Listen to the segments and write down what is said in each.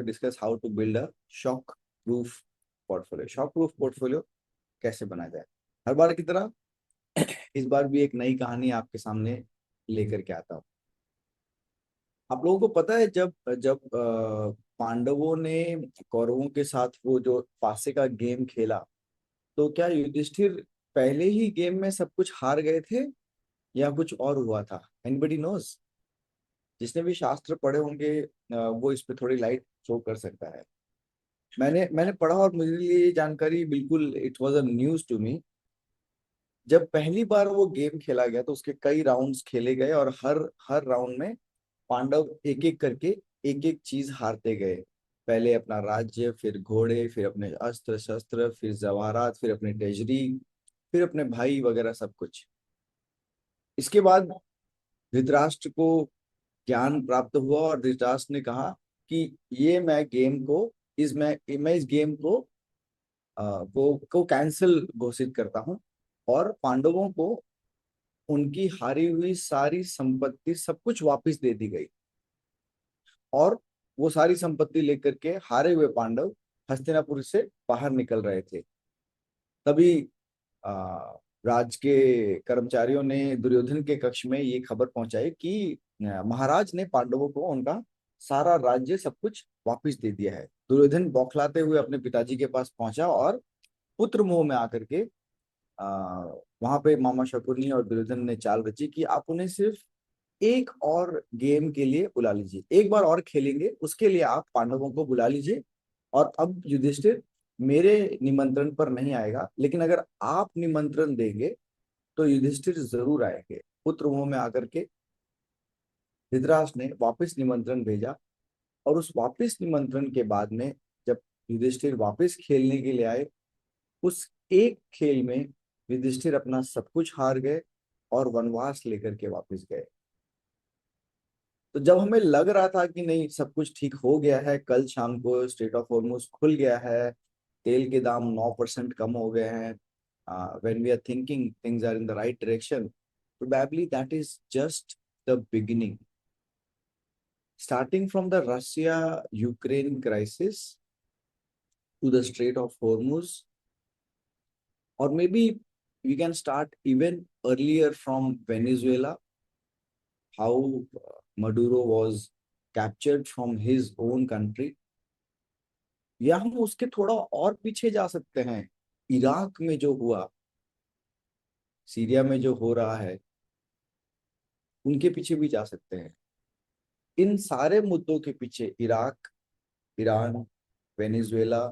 Discuss how to build a shockproof portfolio. Shockproof portfolio कैसे बनाया जाए। हर बार की तरह इस बार भी एक नई कहानी आपके सामने लेकर के आता हूँ। आप लोगों को पता है जब जब पांडवों ने कौरवों के साथ वो जो पासे का गेम खेला, तो क्या युधिष्ठिर पहले ही गेम में सब कुछ हार गए थे या कुछ और हुआ था? Anybody knows? जिसने भी शास्त्र पढ़े होंगे वो इस पे थोड़ी लाइट शो कर सकता है। मैंने पढ़ा और मुझे ये जानकारी बिल्कुल it was a news to me. जब पहली बार वो गेम खेला गया तो उसके कई राउंड्स खेले गए और हर हर राउंड में पांडव एक एक करके एक एक चीज हारते गए। पहले अपना राज्य, फिर घोड़े, फिर अपने अस्त्र शस्त्र, फिर जवाहरात, फिर अपनी ट्रेजरी, फिर अपने भाई वगैरह सब कुछ। इसके बाद धृतराष्ट्र को ज्ञान प्राप्त हुआ और धृतराष्ट्र ने कहा कि ये मैं गेम को मैं इस गेम को कैंसिल घोषित करता हूँ और पांडवों को उनकी हारी हुई सारी संपत्ति सब कुछ वापस दे दी गई। और वो सारी संपत्ति लेकर के हारे हुए पांडव हस्तिनापुर से बाहर निकल रहे थे। तभी आ, राज के कर्मचारियों ने दुर्योधन के कक्ष में ये खबर पहुंचाई कि महाराज ने पांडवों को उनका सारा राज्य सब कुछ वापस दे दिया है। दुर्योधन बौखलाते हुए अपने पिताजी के पास पहुंचा और पुत्र मोह में आकर के आ, वहां पे मामा शकुनी और दुर्योधन ने चाल रची कि आप उन्हें सिर्फ एक और गेम के लिए बुला लीजिए, एक बार और खेलेंगे, उसके लिए आप पांडवों को बुला लीजिए। और अब युधिष्ठिर मेरे निमंत्रण पर नहीं आएगा, लेकिन अगर आप निमंत्रण देंगे तो युधिष्ठिर जरूर आएंगे। पुत्र मोह में आकर के धृतराष्ट्र ने वापस निमंत्रण भेजा और उस वापस निमंत्रण के बाद में जब युधिष्ठिर वापस खेलने के लिए आए, उस एक खेल में युधिष्ठिर अपना सब कुछ हार गए और वनवास लेकर के वापस गए। तो जब हमें लग रहा था कि नहीं सब कुछ ठीक हो गया है, कल शाम को स्ट्रेट ऑफ हॉर्मुज खुल गया है, तेल के दाम 9% कम हो गए हैं, when we are thinking things are in the right direction, probably that is just the beginning. Starting from the Russia Ukraine crisis to the Strait of Hormuz, or maybe we can start even earlier from Venezuela, how Maduro was captured from his own country, या हम उसके थोड़ा और पीछे जा सकते हैं, Iraq में जो हुआ, सीरिया में जो हो रहा है, उनके पीछे भी जा सकते हैं। इन सारे मुद्दों के पीछे इराक, ईरान, वेनेजुएला,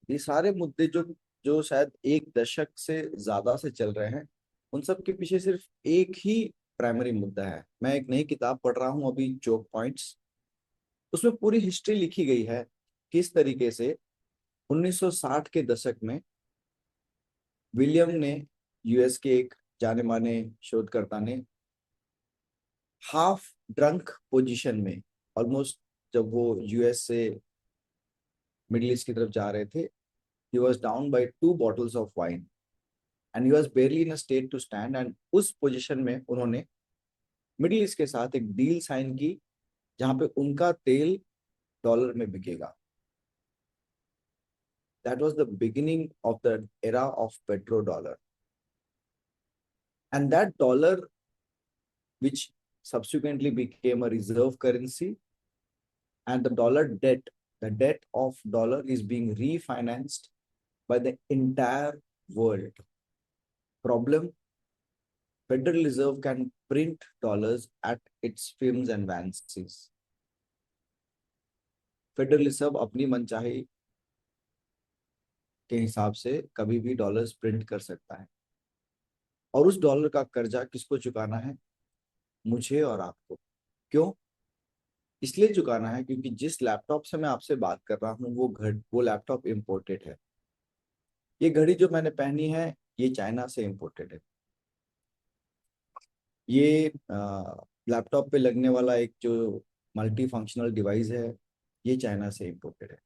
ये सारे मुद्दे जो जो शायद एक दशक से ज्यादा से चल रहे हैं, उन सब के पीछे सिर्फ एक ही प्राइमरी मुद्दा है। मैं एक नई किताब पढ़ रहा हूं अभी, चोक पॉइंट्स। उसमें पूरी हिस्ट्री लिखी गई है किस तरीके से 1960 के दशक में विलियम ने, यूएस के एक जाने माने शोधकर्ता ने, हाफ ड्रंक पोजीशन में, ऑलमोस्ट, जब वो यूएस से मिडिल ईस्ट की तरफ जा रहे थे, he was down by 2 bottles of wine and he was barely in a state to stand, and उस पोजीशन में उन्होंने मिडिल ईस्ट के साथ एक डील साइन की जहां पे उनका तेल डॉलर में बिकेगा। That was the beginning of the era of petrodollar, and that dollar, which subsequently became a reserve currency, and the debt of dollar is being refinanced by the entire world. Problem: Federal Reserve can print dollars at its whims and fancies. Federal reserve अपनी मनचाही के हिसाब से कभी भी dollars print कर सकता है, और उस डॉलर का कर्जा किसको चुकाना है? मुझे और आपको। क्यों? इसलिए चुकाना है क्योंकि जिस लैपटॉप से मैं आपसे बात कर रहा हूँ वो लैपटॉप इम्पोर्टेड है। ये घड़ी जो मैंने पहनी है, ये चाइना से इम्पोर्टेड है। ये लैपटॉप पे लगने वाला एक जो मल्टी फंक्शनल डिवाइस है, ये चाइना से इम्पोर्टेड है।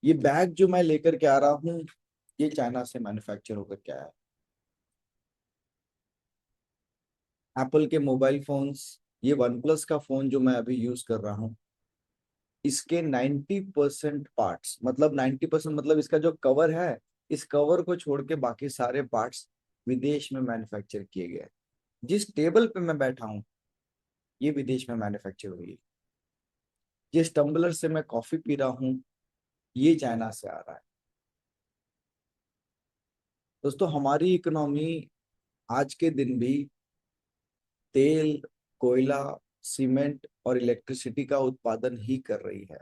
ये बैग जो मैं लेकर के आ रहा हूँ, ये चाइना से मैन्युफैक्चर होकर के आया है। एप्पल के मोबाइल फोन्स, ये वन प्लस का फोन जो मैं अभी यूज कर रहा हूँ, इसके 90% पार्ट्स, मतलब 90% मतलब इसका जो कवर है, इस कवर को छोड़ के बाकी सारे पार्ट्स विदेश में मैन्युफैक्चर किए गए। जिस टेबल पे मैं बैठा हूँ ये विदेश में मैन्युफैक्चर हुई है। जिस टम्बलर से मैं कॉफी पी रहा हूँ ये चाइना से आ रहा है। दोस्तों हमारी इकोनॉमी आज के दिन भी तेल, कोयला, सीमेंट और इलेक्ट्रिसिटी का उत्पादन ही कर रही है।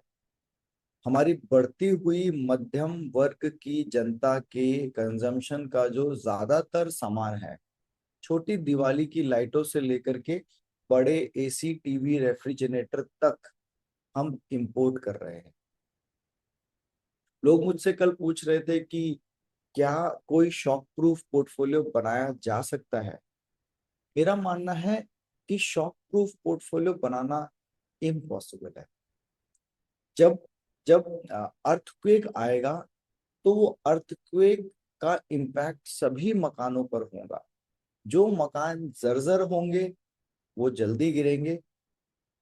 हमारी बढ़ती हुई मध्यम वर्ग की जनता के कंजम्पशन का जो ज्यादातर सामान है, छोटी दिवाली की लाइटों से लेकर के बड़े एसी, टीवी, रेफ्रिजरेटर तक हम इंपोर्ट कर रहे हैं। लोग मुझसे कल पूछ रहे थे कि क्या कोई शॉक प्रूफ पोर्टफोलियो बनाया जा सकता है। मेरा मानना है कि शॉक प्रूफ पोर्टफोलियो बनाना इम्पॉसिबल है। जब जब अर्थक्वेक आएगा तो वो अर्थक्वेक का इम्पैक्ट सभी मकानों पर होगा। जो मकान जर्जर होंगे वो जल्दी गिरेंगे,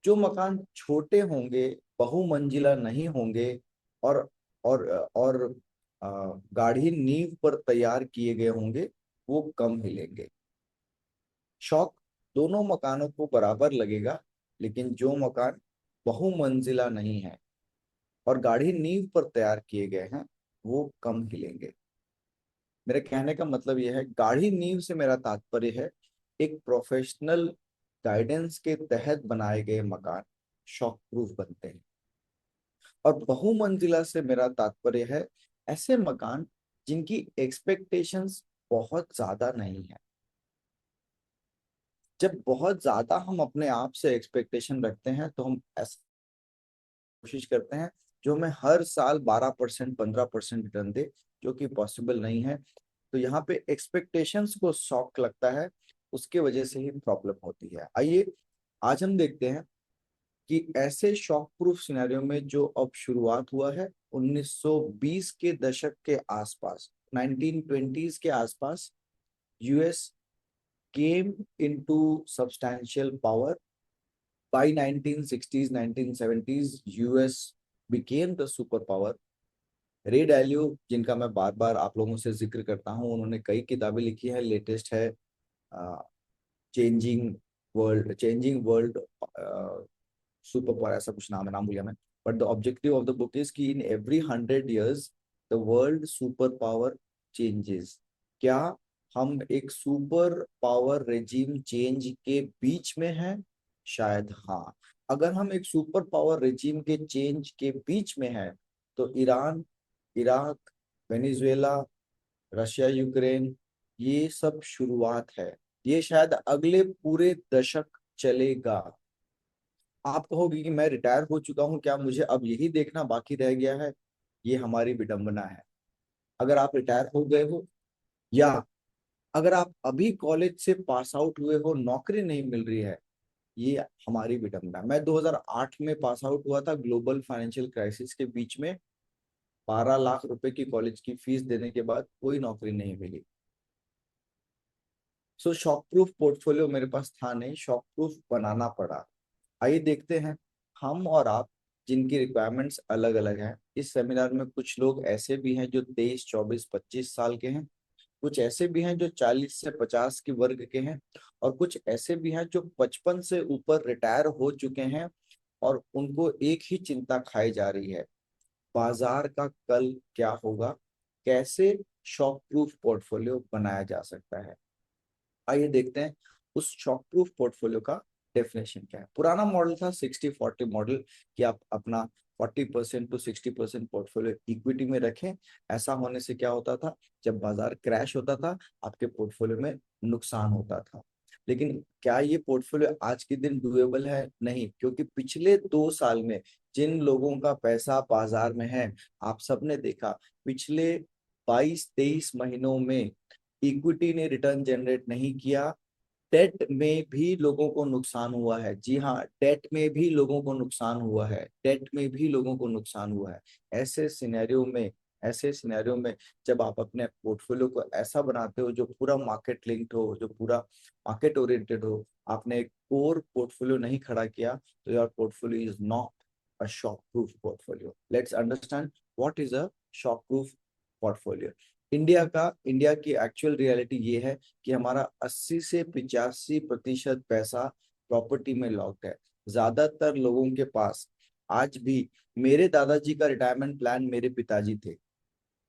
जो मकान छोटे होंगे, बहुमंजिला नहीं होंगे और और गाढ़ी नींव पर तैयार किए गए होंगे वो कम हिलेंगे। शॉक दोनों मकानों को बराबर लगेगा, लेकिन जो मकान बहुमंजिला नहीं है और गाढ़ी नींव पर तैयार किए गए हैं वो कम हिलेंगे। मेरे कहने का मतलब यह है, गाढ़ी नींव से मेरा तात्पर्य है एक प्रोफेशनल गाइडेंस के तहत बनाए गए मकान शॉक प्रूफ बनते हैं। और बहुमंजिला से मेरा तात्पर्य है ऐसे मकान जिनकी एक्सपेक्टेशंस बहुत ज्यादा नहीं है। जब बहुत ज्यादा हम अपने आप से एक्सपेक्टेशन रखते हैं तो हम ऐसा कोशिश करते हैं जो हमें हर साल 12% 15% रिटर्न दे, जो कि पॉसिबल नहीं है। तो यहाँ पे एक्सपेक्टेशंस को शॉक लगता है, उसके वजह से ही प्रॉब्लम होती है। आइए आज हम देखते हैं कि ऐसे शॉक प्रूफ सिनेरियो में जो अब शुरुआत हुआ है 1920 के दशक के आसपास, 1920s के आसपास, US came into substantial power. By 1960s 1970s US became the superpower. रे डालियो, जिनका मैं बार बार आप लोगों से जिक्र करता हूँ, उन्होंने कई किताबें लिखी हैं। लेटेस्ट है चेंजिंग वर्ल्ड सुपर पावर, ऐसा कुछ नाम है, नाम भूलिया मैं। But the objective of the book is कि in every 100 years the world super power changes. क्या हम एक सुपर पावर रेजिम चेंज के बीच में हैं? शायद हाँ। अगर हम एक सुपर पावर रेजिम के चेंज के बीच में हैं तो Iran, Iraq, Venezuela, Russia, Ukraine, ये सब शुरुआत है। ये शायद अगले पूरे दशक चलेगा। आप कहोगे कि मैं रिटायर हो चुका हूं, क्या मुझे अब यही देखना बाकी रह गया है? ये हमारी विडंबना है। अगर आप रिटायर हो गए हो या अगर आप अभी कॉलेज से पास आउट हुए हो, नौकरी नहीं मिल रही है, ये हमारी विडंबना। मैं 2008 में पास आउट हुआ था ग्लोबल फाइनेंशियल क्राइसिस के बीच में। 12 लाख रुपए की कॉलेज की फीस देने के बाद कोई नौकरी नहीं मिली। सो शॉक प्रूफ पोर्टफोलियो मेरे पास था नहीं, शॉक प्रूफ बनाना पड़ा। आइए देखते हैं, हम और आप जिनकी रिक्वायरमेंट्स अलग अलग हैं। इस सेमिनार में कुछ लोग ऐसे भी हैं जो 23, 24, 25 साल के हैं, कुछ ऐसे भी हैं जो 40 से 50 के वर्ग के हैं, और कुछ ऐसे भी हैं जो 55 से ऊपर रिटायर हो चुके हैं और उनको एक ही चिंता खाई जा रही है, बाजार का कल क्या होगा, कैसे शॉक प्रूफ पोर्टफोलियो बनाया जा सकता है। आइए देखते हैं उस शॉक प्रूफ पोर्टफोलियो का डेफिनेशन क्या है। पुराना मॉडल था 60-40 मॉडल, कि आप अपना 40% टू 60% पोर्टफोलियो इक्विटी में रखें। ऐसा होने से क्या होता था, जब बाजार क्रैश होता था आपके पोर्टफोलियो में नुकसान होता था। लेकिन क्या ये पोर्टफोलियो आज के दिन डुएबल है? नहीं, क्योंकि पिछले 2 साल में जिन लोगों का पैसा बाजार में है, आप सबने देखा पिछले 22-23 महीनों में इक्विटी ने रिटर्न जनरेट नहीं किया। डेट में भी लोगों को नुकसान हुआ है। जी हाँ, डेट में भी लोगों को नुकसान हुआ है, डेट में भी लोगों को नुकसान हुआ है। ऐसे सिनेरियो में जब आप अपने पोर्टफोलियो को ऐसा बनाते हो जो पूरा मार्केट लिंक्ड हो, जो पूरा मार्केट ओरिएंटेड हो, आपने एक कोर पोर्टफोलियो नहीं खड़ा किया, तो your portfolio is not a shock-proof portfolio. Let's understand what is a shock-proof portfolio. India की एक्चुअल रियलिटी ये है कि हमारा 80 से 85% पैसा प्रॉपर्टी में लॉक्ड है। ज्यादातर लोगों के पास आज भी, मेरे दादाजी का रिटायरमेंट प्लान मेरे पिताजी थे,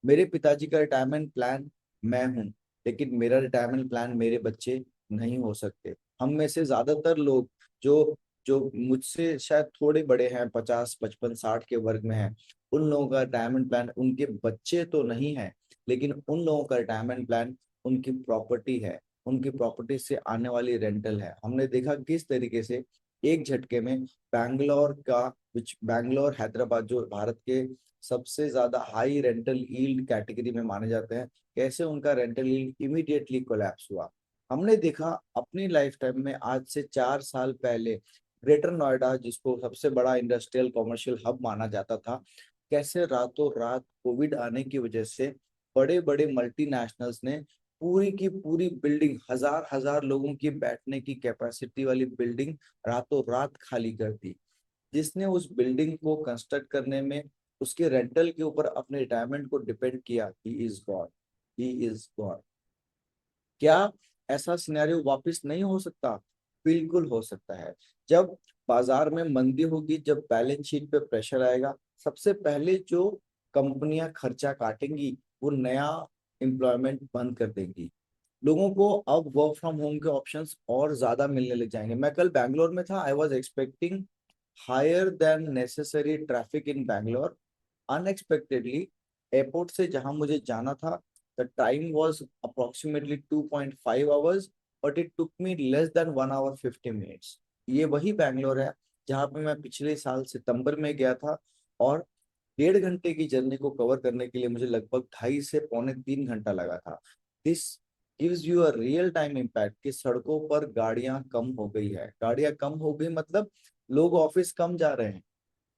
मेरे पिताजी का रिटायरमेंट प्लान मैं हूं, लेकिन मेरा रिटायरमेंट प्लान मेरे बच्चे नहीं हो सकते। हम में से ज्यादातर लोग जो जो मुझसे शायद थोड़े बड़े हैं, 50 55 60 के वर्ग में हैं, उन लोगों का रिटायरमेंट प्लान, उनके बच्चे तो नहीं है, लेकिन उन लोगों का रिटायरमेंट प्लान उनकी प्रॉपर्टी है, उनकी प्रॉपर्टी से आने वाली रेंटल है। हमने देखा किस तरीके से एक झटके में बैंगलोर हैदराबाद जो भारत के सबसे ज्यादा हाई रेंटल यील्ड कैटेगरी में माने जाते हैं, कैसे उनका रेंटल यील्ड इमीडिएटली कोलैप्स हुआ। हमने देखा अपनी लाइफ टाइम में आज से 4 साल पहले ग्रेटर नोएडा, जिसको सबसे बड़ा इंडस्ट्रियल कॉमर्शियल हब माना जाता था, कैसे रातों रात कोविड आने की वजह से बड़े बड़े मल्टीनेशनल्स ने पूरी की पूरी बिल्डिंग, हजार हजार लोगों की बैठने की कैपेसिटी वाली बिल्डिंग रातों रात खाली कर दी। जिसने उस बिल्डिंग को कंस्ट्रक्ट करने में उसके रेंटल के ऊपर अपने रिटायरमेंट को डिपेंड किया, he is God, he is God. क्या ऐसा सिनेरियो वापस नहीं हो सकता? बिल्कुल हो सकता है। जब बाजार में मंदी होगी, जब बैलेंस शीट पे प्रेशर आएगा, सबसे पहले जो कंपनियां खर्चा काटेंगी वो नया एम्प्लॉयमेंट बंद कर देंगी। लोगों को अब वर्क फ्रॉम होम के ऑप्शंस और ज्यादा मिलने लग जाएंगे। मैं कल बैंगलोर में था, I was expecting higher than necessary traffic in Bangalore. Unexpectedly airport से जहां मुझे जाना था, the time was approximately 2.5 hours, but it took me less than 1 hour 50 minutes. ये वही बैंगलोर है जहां पे मैं पिछले साल सितंबर में गया था, और 1.5 घंटे की जर्नी को कवर करने के लिए मुझे लगभग 2.5 से 3 घंटा लगा था। This gives you a real time impact कि सड़कों पर गाड़ियां कम हो गई है। गाड़ियां कम हो गई मतलब लोग ऑफिस कम जा रहे हैं।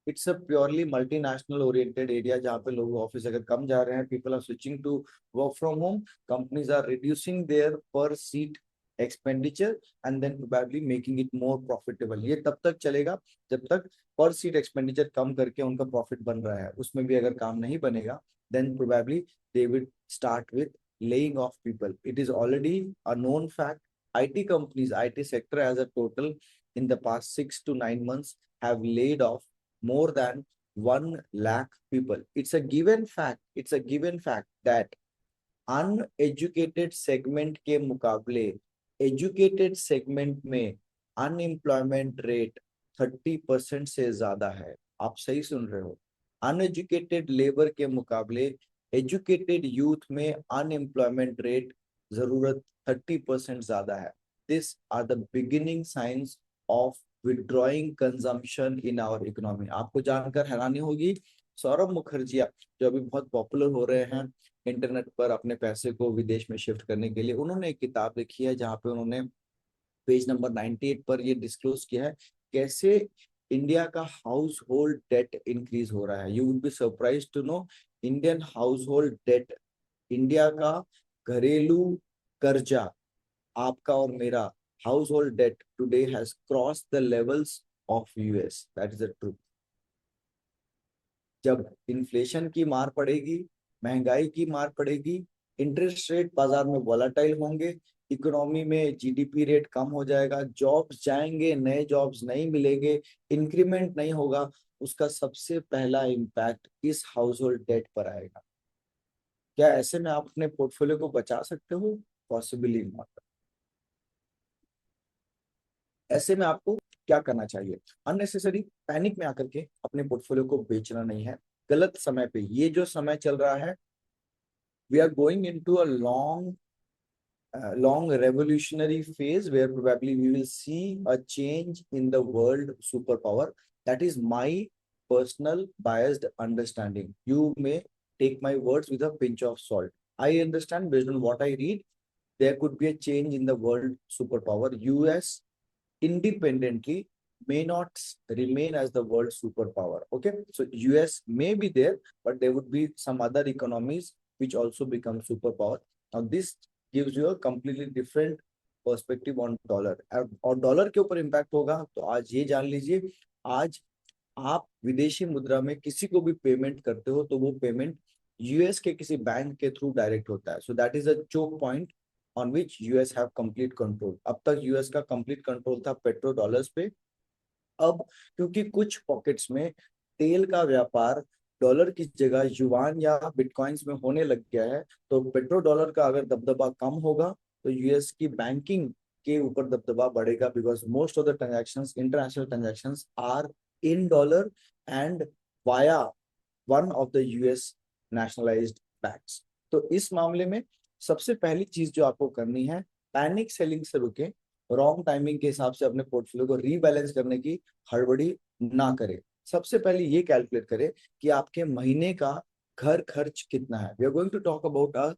It's a purely multinational oriented area जहाँ पे लोग ऑफिस अगर कम जा रहे हैं, people are switching to work from home, companies are reducing their per seat expenditure and then probably making it more profitable. ये तब तक चलेगा जब तक पर सीट एक्सपेंडिचर कम करके उनका प्रॉफिट बन रहा है। उसमें भी अगर काम नहीं बनेगा, then probably they will start with laying off people. It is already a known fact. IT companies, IT sector as a total in the past 6 to 9 months have laid off more than 1 lakh people. It's a given fact. It's a given fact that uneducated segment के मुकाबले educated segment में unemployment rate 30% से ज्यादा है। आप सही सुन रहे हो। अनएजुकेटेड लेबर के मुकाबले एजुकेटेड यूथ में अनएम्प्लॉयमेंट रेट जरूरत 30% ज्यादा है। This are the beginning signs of withdrawing consumption in our economy. आपको जानकर हैरानी होगी, सौरभ मुखर्जी जो अभी बहुत पॉपुलर हो रहे हैं इंटरनेट पर अपने पैसे को विदेश में शिफ्ट करने के लिए, उन्होंने एक किताब लिखी है जहां पे उन्होंने पेज नंबर 98 पर ये डिस्क्लोज किया है कैसे इंडिया का हाउस होल्ड डेट इंक्रीज हो रहा है। You would be surprise to know, Indian household debt, India का घरेलू कर्जा, आपका और मेरा household debt today has cross the levels of US. That is the truth. जब इन्फ्लेशन की मार पड़ेगी, महंगाई की मार पड़ेगी, इंटरेस्ट रेट बाजार में वॉलेटाइल होंगे, इकोनॉमी में जीडीपी रेट कम हो जाएगा, जॉब्स जाएंगे, नए जॉब्स नहीं मिलेंगे, इंक्रीमेंट नहीं होगा, उसका सबसे पहला इम्पैक्ट इस हाउस होल्ड डेट पर आएगा। क्या ऐसे में आप अपने पोर्टफोलियो को बचा सकते हो? Possibly not. ऐसे में आपको क्या करना चाहिए? अननेसेसरी पैनिक में आकर के अपने पोर्टफोलियो को बेचना नहीं है गलत समय पे। ये जो समय चल रहा है, we are going into a long revolutionary phase where probably we will see a change in the world superpower. That is my personal biased understanding. You may take my words with a pinch of salt. I understand based on what I read, there could be a change in the world superpower. US independently may not remain as the world superpower. Okay, so US may be there, but there would be some other economies which also become superpower. Now this gives you a completely different perspective on dollar, और dollar के ऊपर impact होगा तो आज ये जान लीजिए, आज आप विदेशी मुद्रा में किसी को भी पेमेंट करते हो तो वो पेमेंट यूएस के किसी बैंक के थ्रू डायरेक्ट होता है. So that is a choke point on which US have complete control. अब तक यूएस का कंप्लीट कंट्रोल था पेट्रो डॉलर्स पे. अब क्योंकि कुछ पॉकेट्स में तेल का व्यापार डॉलर की जगह युआन या बिटकॉइंस में होने लग गया है, तो पेट्रो डॉलर का अगर दबदबा कम होगा तो यूएस की बैंकिंग के ऊपर दबदबा बढ़ेगा, because most of the transactions, international transactions are in dollar and via one of the US nationalised banks. तो इस मामले में सबसे पहली चीज जो आपको करनी है, पैनिक सेलिंग से रुके, रॉन्ग टाइमिंग के हिसाब से अपने पोर्टफोलियो को रीबैलेंस करने की हड़बड़ी ना करें. सबसे पहले ये कैलकुलेट करें कि आपके महीने का घर खर्च कितना है. We are going to talk about a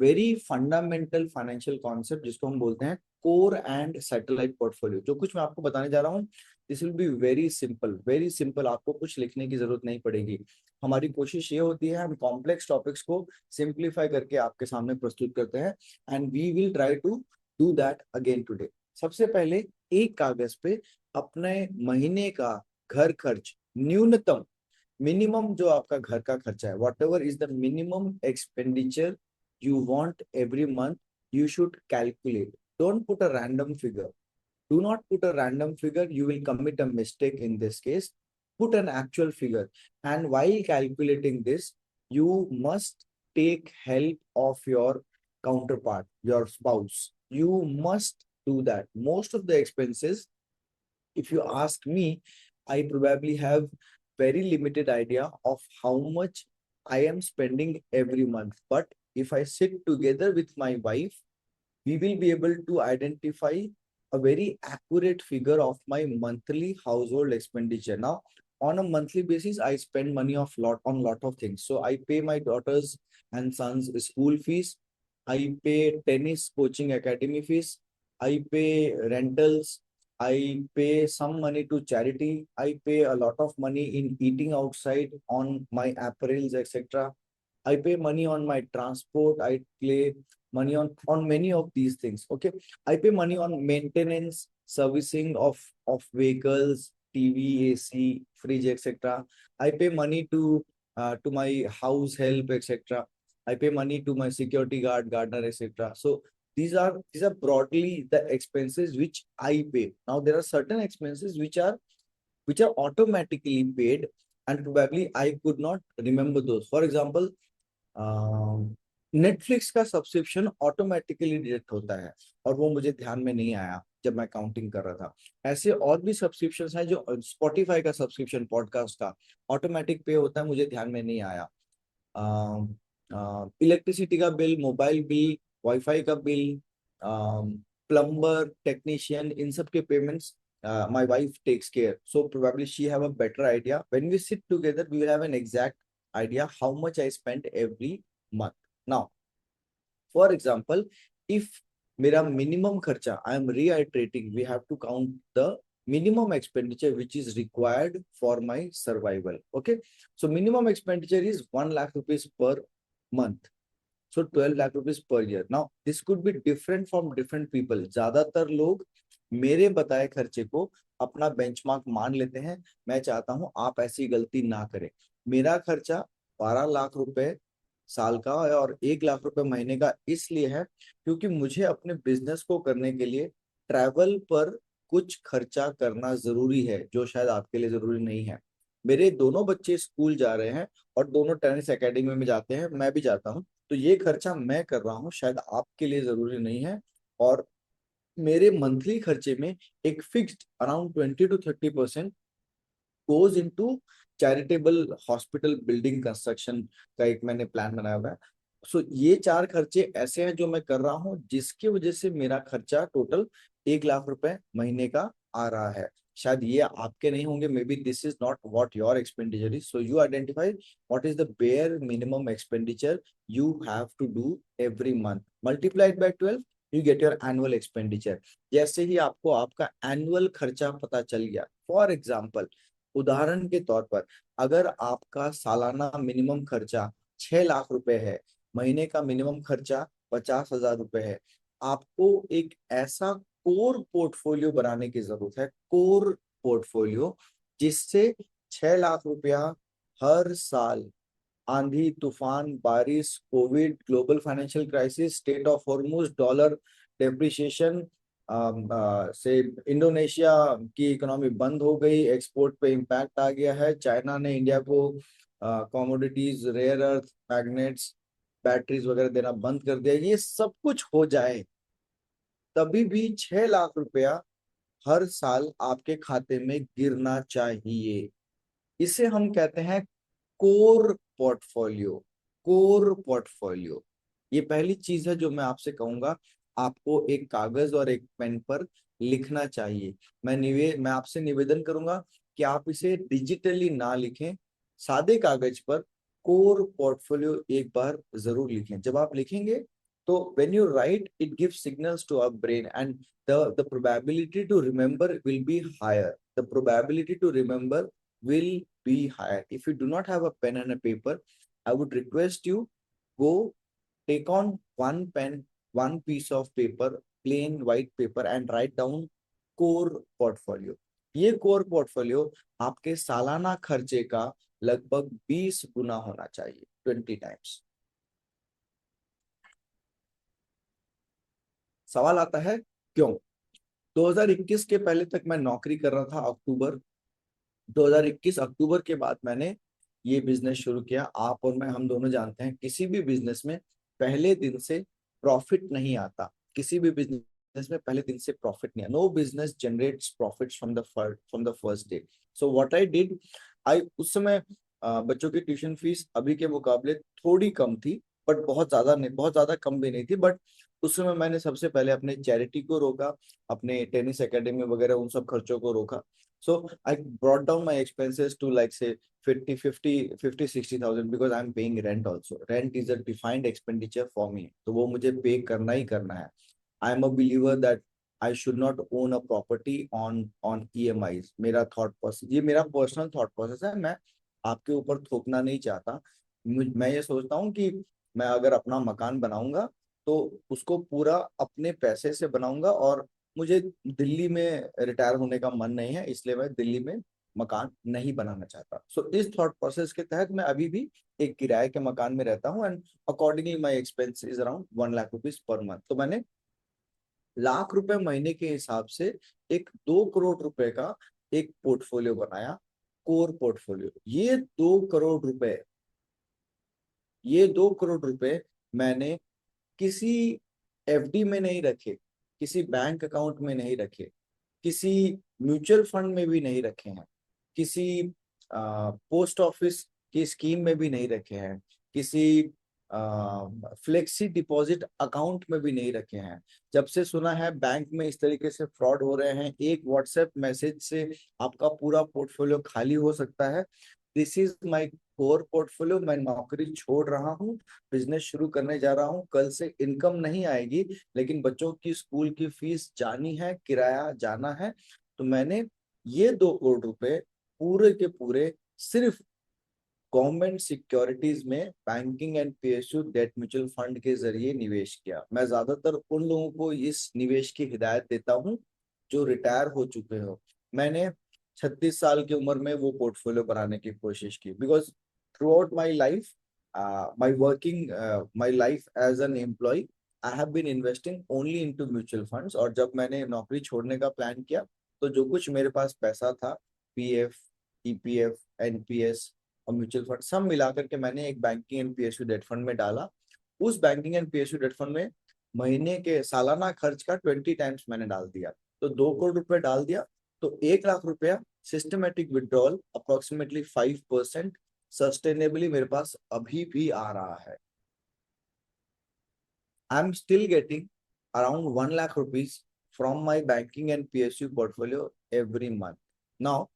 very fundamental financial concept जिसको हम बोलते हैं कोर एंड सैटेलाइट पोर्टफोलियो. जो कुछ मैं आपको बताने जा रहा हूँ, this will be very simple, very simple. आपको कुछ लिखने की जरूरत नहीं पड़ेगी. हमारी कोशिश ये होती है हम कॉम्प्लेक्स टॉपिक्स को सिंप्लीफाई करके आपके सामने प्रस्तुत करते हैं, and we will try to do that again today. सबसे पहले एक कागज पे अपने महीने का घर खर्च, न्यूनतम, मिनिमम जो आपका घर का खर्चा है, what ever is the minimum expenditure you want every month, you should calculate. Don't put a random figure. Do not put a random figure. You will commit a mistake in this case. Put an actual figure. And while calculating this, you must take help of your counterpart, your spouse. You must do that. Most of the expenses, if you ask me, I probably have very limited idea of how much I am spending every month. But if I sit together with my wife, we will be able to identify a very accurate figure of my monthly household expenditure. Now, on a monthly basis, I spend money of lot on lot of things. So I pay my daughters and sons school fees. I pay tennis coaching academy fees. I pay rentals. I pay some money to charity. I pay a lot of money in eating outside on my apparels, etc. I pay money on my transport. I pay money on many of these things. Okay, I pay money on maintenance, servicing of vehicles, TV, AC, fridge, etc. I pay money to my house help, etc. I pay money to my security guard, gardener, etc. So these are broadly the expenses which I pay. Now there are certain expenses which are automatically paid, and probably I could not remember those. For example, Netflix का subscription automatically deduct होता है और वो मुझे ध्यान में नहीं आया जब मैं काउंटिंग कर रहा था. ऐसे और भी सब्सक्रिप्शंस हैं, जो स्पॉटिफाई का सब्सक्रिप्शन पॉडकास्ट का ऑटोमेटिक पे होता है, मुझे ध्यान में नहीं आया. इलेक्ट्रिसिटी का बिल, मोबाइल बिल, वाईफाई का बिल, प्लम्बर, टेक्नीशियन, इन सब के payments my wife takes care. So probably she have a better idea. When we sit together, we will have an exact idea how much I spent every month. Now, for example, if मेरा minimum खर्चा, I am reiterating, we have to count the minimum expenditure which is required for my survival. Okay, so minimum expenditure is 1 lakh rupees per month. So 12 lakh rupees per year. Now, this could be different from different people. ज्यादातर लोग मेरे बताए खर्चे को अपना benchmark मान लेते हैं. मैं चाहता हूं आप ऐसी गलती ना करें. मेरा खर्चा 12 लाख रुपए साल का है और 1 लाख रुपए महीने का इसलिए है क्योंकि मुझे अपने बिजनेस को करने के लिए ट्रैवल पर कुछ खर्चा करना जरूरी है, जो शायद आपके लिए जरूरी नहीं है. मेरे दोनों बच्चे स्कूल जा रहे हैं और दोनों टेनिस एकेडमी में जाते हैं, मैं भी जाता हूँ. तो ये खर्चा मैं कर रहा हूँ, शायद आपके लिए जरूरी नहीं है. और मेरे मंथली खर्चे में एक fixed around 20 to 30% goes into charitable hospital building construction का एक मैंने प्लान बनाया हुआ है. सो ये 4 खर्चे ऐसे हैं जो मैं कर रहा हूँ जिसकी वजह से मेरा खर्चा टोटल 1 लाख रुपए महीने का आ रहा है. शायद ये आपके नहीं होंगे, maybe this is not what your expenditure is. So you identify what is the bare minimum expenditure you have to do every month, multiplied by 12, you get your annual expenditure. जैसे ही आपको आपका annual खर्चा पता चल गया, for example, उदाहरण के तौर पर, अगर आपका सालाना मिनिमम खर्चा 6 लाख रुपए है, महीने का मिनिमम खर्चा 50,000 रुपए है, आपको एक ऐसा कोर पोर्टफोलियो बनाने की जरूरत है, कोर पोर्टफोलियो, जिससे 6 लाख रुपया हर साल आंधी, तूफान, बारिश, Covid, global financial crisis, state of Hormuz, dollar depreciation से इंडोनेशिया की इकोनॉमी बंद हो गई, एक्सपोर्ट पे इम्पैक्ट आ गया है, चाइना ने इंडिया को commodities, rare earth, magnets, batteries वगैरह देना बंद कर दिया, ये सब कुछ हो जाए, तभी भी 6 लाख रुपया हर साल आपके खाते में गिरना चाहिए। इसे हम कहते हैं कोर पोर्टफोलियो। कोर पोर्टफोलियो, ये पहली चीज है जो मैं आपसे कहूंगा, आपको एक कागज और एक पेन पर लिखना चाहिए। मैं आपसे निवेदन करूंगा कि आप इसे डिजिटली ना लिखें, सादे कागज पर कोर पोर्टफोलियो एक बार जरूर लिखें। जब आप लिखेंगे तो when you write it gives signals to our brain and the probability to remember will be higher. The probability to remember will be higher. If you do not have a pen and a paper, I would request you, go take on one pen, one piece of paper, plain white paper, and write down core portfolio. ये core portfolio आपके सालाना खर्चे का लगभग 20 गुना होना चाहिए, 20 times. सवाल आता है क्यों? 2021 के पहले तक मैं नौकरी कर रहा था। 2021 अक्टूबर के बाद मैंने ये बिजनेस शुरू किया। आप और मैं, हम दोनों जानते हैं किसी भी बिजनेस में पहले दिन से प्रॉफिट नहीं आता। किसी भी बिजनेस में पहले दिन से प्रॉफिट नहीं आता। No business generates profits from the first day. So what I did, I उस समय बच्चों की ट्यूशन फीस अभी के मुकाबले थोड़ी कम थी, बट बहुत ज्यादा नहीं, बहुत ज्यादा कम भी नहीं थी। बट उस समय मैंने सबसे पहले अपने चैरिटी को रोका, अपने टेनिस एकेडमी वगैरह उन सब खर्चों को रोका। So I brought down my expenses to like say 50, 60,000 because I'm paying rent also. Rent is a defined expenditure for me. तो वो मुझे पे करना ही करना है. I am a believer that I should not own a property on EMIs. मेरा thought process, ये मेरा personal thought process है। मैं आपके ऊपर थोपना नहीं चाहता। मैं ये सोचता हूँ कि मैं अगर अपना मकान बनाऊंगा तो उसको पूरा अपने पैसे से बनाऊंगा, और मुझे दिल्ली में रिटायर होने का मन नहीं है, इसलिए मैं दिल्ली में मकान नहीं बनाना चाहता। सो इस थॉट प्रोसेस के तहत मैं अभी भी एक किराए के मकान में रहता हूँ, and accordingly my expense is around 1 lakh rupees per month. तो मैंने लाख रुपए महीने के हिसाब से एक 2 करोड़ रुपए का एक पोर्टफोलियो बनाया, कोर पोर्टफोलियो। ये 2 करोड़ रुपए मैंने किसी एफडी में नहीं रखे, किसी बैंक अकाउंट में नहीं रखे, किसी म्यूचुअल फंड में भी नहीं रखे हैं, किसी पोस्ट ऑफिस की स्कीम में भी नहीं रखे हैं, किसी फ्लेक्सी डिपॉजिट अकाउंट में भी नहीं रखे हैं। जब से सुना है बैंक में इस तरीके से फ्रॉड हो रहे हैं, एक व्हाट्सएप मैसेज से आपका पूरा पोर्टफोलियो खाली हो सकता है। This is my core portfolio. मैं नौकरी छोड़ रहा हूँ, बिजनेस शुरू करने जा रहा हूँ। कल से इनकम नहीं आएगी, लेकिन बच्चों की स्कूल की फीस जानी है, किराया जाना है। तो मैंने ये 2 करोड़ रुपए पूरे के पूरे सिर्फ गवर्नमेंट सिक्योरिटीज में banking and PSU debt mutual fund के जरिए निवेश किया। मैं ज्यादातर उन लोगों को इस निवेश की हिदायत देता हूं जो रिटायर हो चुके हो। मैंने 36 साल की उम्र में वो पोर्टफोलियो बनाने की कोशिश की, because throughout my life, my life as an employee, I have been investing only into mutual funds. और जब मैंने नौकरी छोड़ने का प्लान किया, तो जो कुछ मेरे पास पैसा था, पीएफ, ईपीएफ, एनपीएस और म्यूचुअल फंड सब मिलाकर के मैंने एक banking and PSU debt fund में डाला। उस banking and PSU debt fund में महीने के सालाना खर्च का 20 टाइम्स मैंने डाल दिया। तो 2 करोड़ रुपए डाल दिया, तो 1 लाख रुपया सिस्टमेटिक विड्रॉल अप्रोक्सीमेटली 5% सस्टेनेबली मेरे पास अभी भी आ रहा है। I am still getting around 1 lakh rupees from my banking and PSU portfolio every month. Now,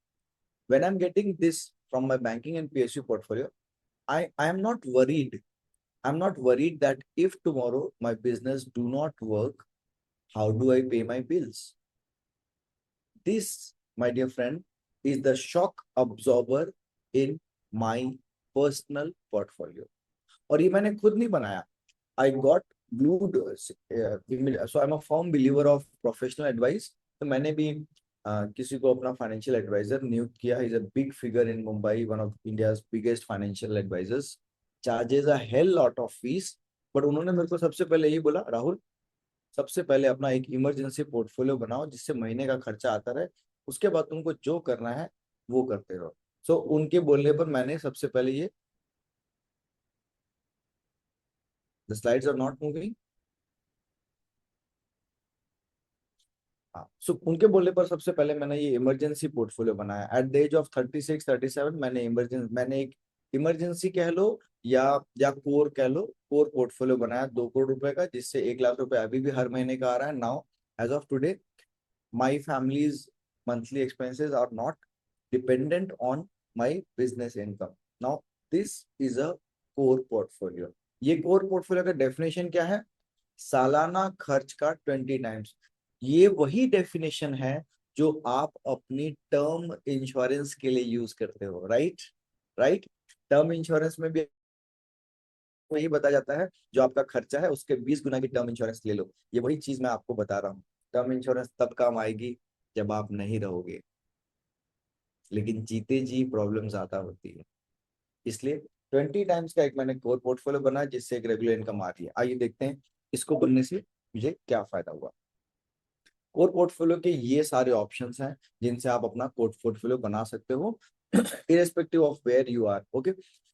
when I'm getting this from my banking and PSU portfolio, I am not worried. I'm not worried that if tomorrow my business do not work, how do I pay my bills? This, my dear friend, is the shock absorber in my personal portfolio. और ये मैंने खुद नहीं बनाया। I got glued, so I'm a firm believer of professional advice. तो मैंने भी किसी को अपना फाइनेंशियल एडवाइजर नियुक्त किया, is a big figure in Mumbai, one of India's biggest financial advisers, charges a hell lot of fees. But उन्होंने मेरे को सबसे पहले यही बोला, राहुल सबसे पहले अपना एक इमरजेंसी पोर्टफोलियो बनाओ जिससे महीने का खर्चा आता रहे, उसके बाद तुमको जो करना है वो करते रहो। सो उनके बोलने पर मैंने सबसे पहले ये, the slides are not moving. हाँ, सो उनके बोलने पर सबसे पहले मैंने ये इमरजेंसी पोर्टफोलियो बनाया। एट द एज ऑफ 36-37 मैंने एक इमरजेंसी कह लो या कोर कह लो, कोर पोर्टफोलियो बनाया 2 करोड़ रुपए का, जिससे 1 लाख रुपए अभी भी हर महीने का आ रहा है। Now as of today my family's monthly expenses are not dependent on my business income. Now this is a core portfolio. ये core portfolio का डेफिनेशन क्या है? सालाना खर्च का 20 टाइम्स। ये वही डेफिनेशन है जो आप अपनी टर्म इंश्योरेंस के लिए यूज करते हो, राइट? राइट, टर्म इंश्योरेंस में भी वही बताया जाता है, जो आपका खर्चा है उसके 20 गुना की टर्म इंश्योरेंस ले लो। ये वही चीज मैं आपको बता रहा हूँ। टर्म इंश्योरेंस तब काम आएगी जब आप नहीं रहोगे, लेकिन जीते जी प्रॉब्लम ज्यादा होती है। इसलिए 20 टाइम्स का एक मैंने कोर पोर्टफोलियो बना जिससे एक रेगुलर इनकम आ रही है। आइए देखते हैं इसको बनने से मुझे क्या फायदा हुआ। कोर पोर्टफोलियो के ये सारे ऑप्शंस हैं जिनसे आप अपना कोर पोर्टफोलियो बना सकते हो, irrespective of where you are. Okay,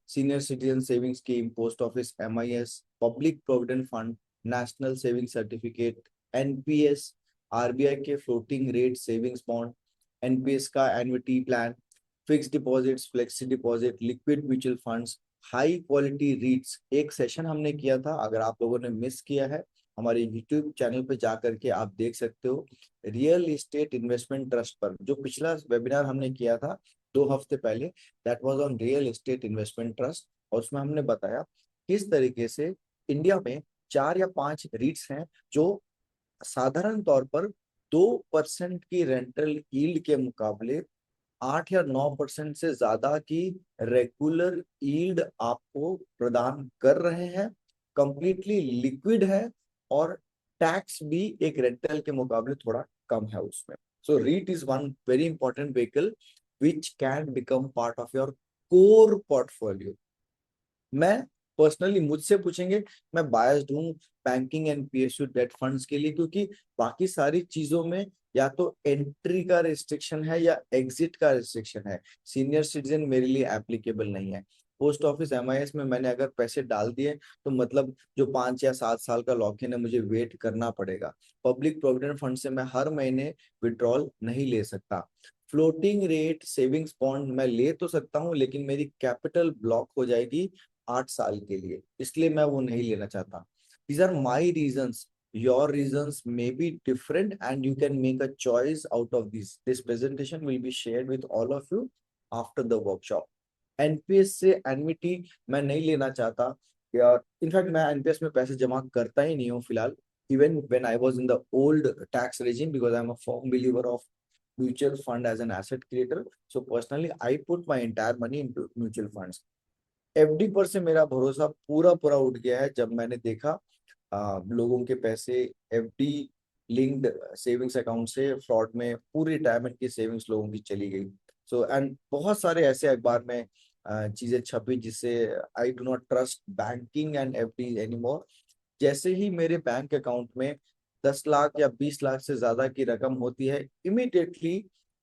senior citizen savings scheme, post office MIS, public provident fund, national savings certificate, NPS, RBI के floating rate savings bond, NPS का annuity plan, fixed deposits, flexi deposit, liquid mutual funds, high quality रीट्स। एक session हमने किया था, अगर आप लोगों ने मिस किया है हमारे यूट्यूब चैनल पे जा करके आप देख सकते हो, रियल एस्टेट इन्वेस्टमेंट ट्रस्ट पर, जो पिछला वेबिनार हमने किया था 2 हफ्ते पहले, that was on real estate investment trust. और उसमें हमने बताया किस तरीके से इंडिया में 4 या 5 रीट्स हैं जो साधारण तौर पर 2% की रेंटल यील्ड के मुकाबले 8 या 9% से ज्यादा की रेगुलर यील्ड आपको प्रदान कर रहे हैं, कंप्लीटली लिक्विड है, और टैक्स भी एक रेंटल के मुकाबले थोड़ा कम है उसमें। So REIT is one very important vehicle which can become part of your core portfolio. मैं पर्सनली, मुझसे पूछेंगे, मैं बायस्ड हूँ banking and PSU debt funds के लिए, क्योंकि बाकी सारी चीजों में या तो एंट्री का रिस्ट्रिक्शन है या एग्जिट का रिस्ट्रिक्शन है। सीनियर सिटीजन मेरे लिए एप्लीकेबल नहीं है। पोस्ट ऑफिस एमआईएस में मैंने अगर पैसे डाल दिए तो मतलब जो 5 या 7 साल का लॉक इन है मुझे वेट करना पड़ेगा। पब्लिक प्रोविडेंट फंड से मैं हर महीने विड्रॉल नहीं ले सकता। फ्लोटिंग रेट सेविंग्स बॉन्ड मैं ले तो सकता हूँ, लेकिन मेरी कैपिटल ब्लॉक हो जाएगी 8 साल के लिए, इसलिए मैं वो नहीं लेना चाहता। These are my reasons, your reasons may be different and you can make a choice out of this presentation will be shared with all of you after the workshop. NPS से एनविटी मैं नहीं लेना चाहता, या इनफैक्ट मैं NPS में पैसे जमा करता ही नहीं हूँ फिलहाल, even when I was in the old tax regime, because I'm a firm believer of mutual fund as an asset creator. So personally, I put my entire money into mutual funds. FD पर से मेरा भरोसा पूरा पूरा उठ गया है जब मैंने देखा लोगों के पैसे एफडी लिंक्ड सेविंग्स अकाउंट से फ्रॉड में पूरी रिटायरमेंट की सेविंग्स लोगों की चली गई। सो एंड बहुत सारे ऐसे अखबार में चीजें छपी जिससे I do not trust banking and FD anymore. जैसे ही मेरे बैंक अकाउंट में 10 लाख या 20 लाख से ज्यादा की रकम होती है, इमिडिएटली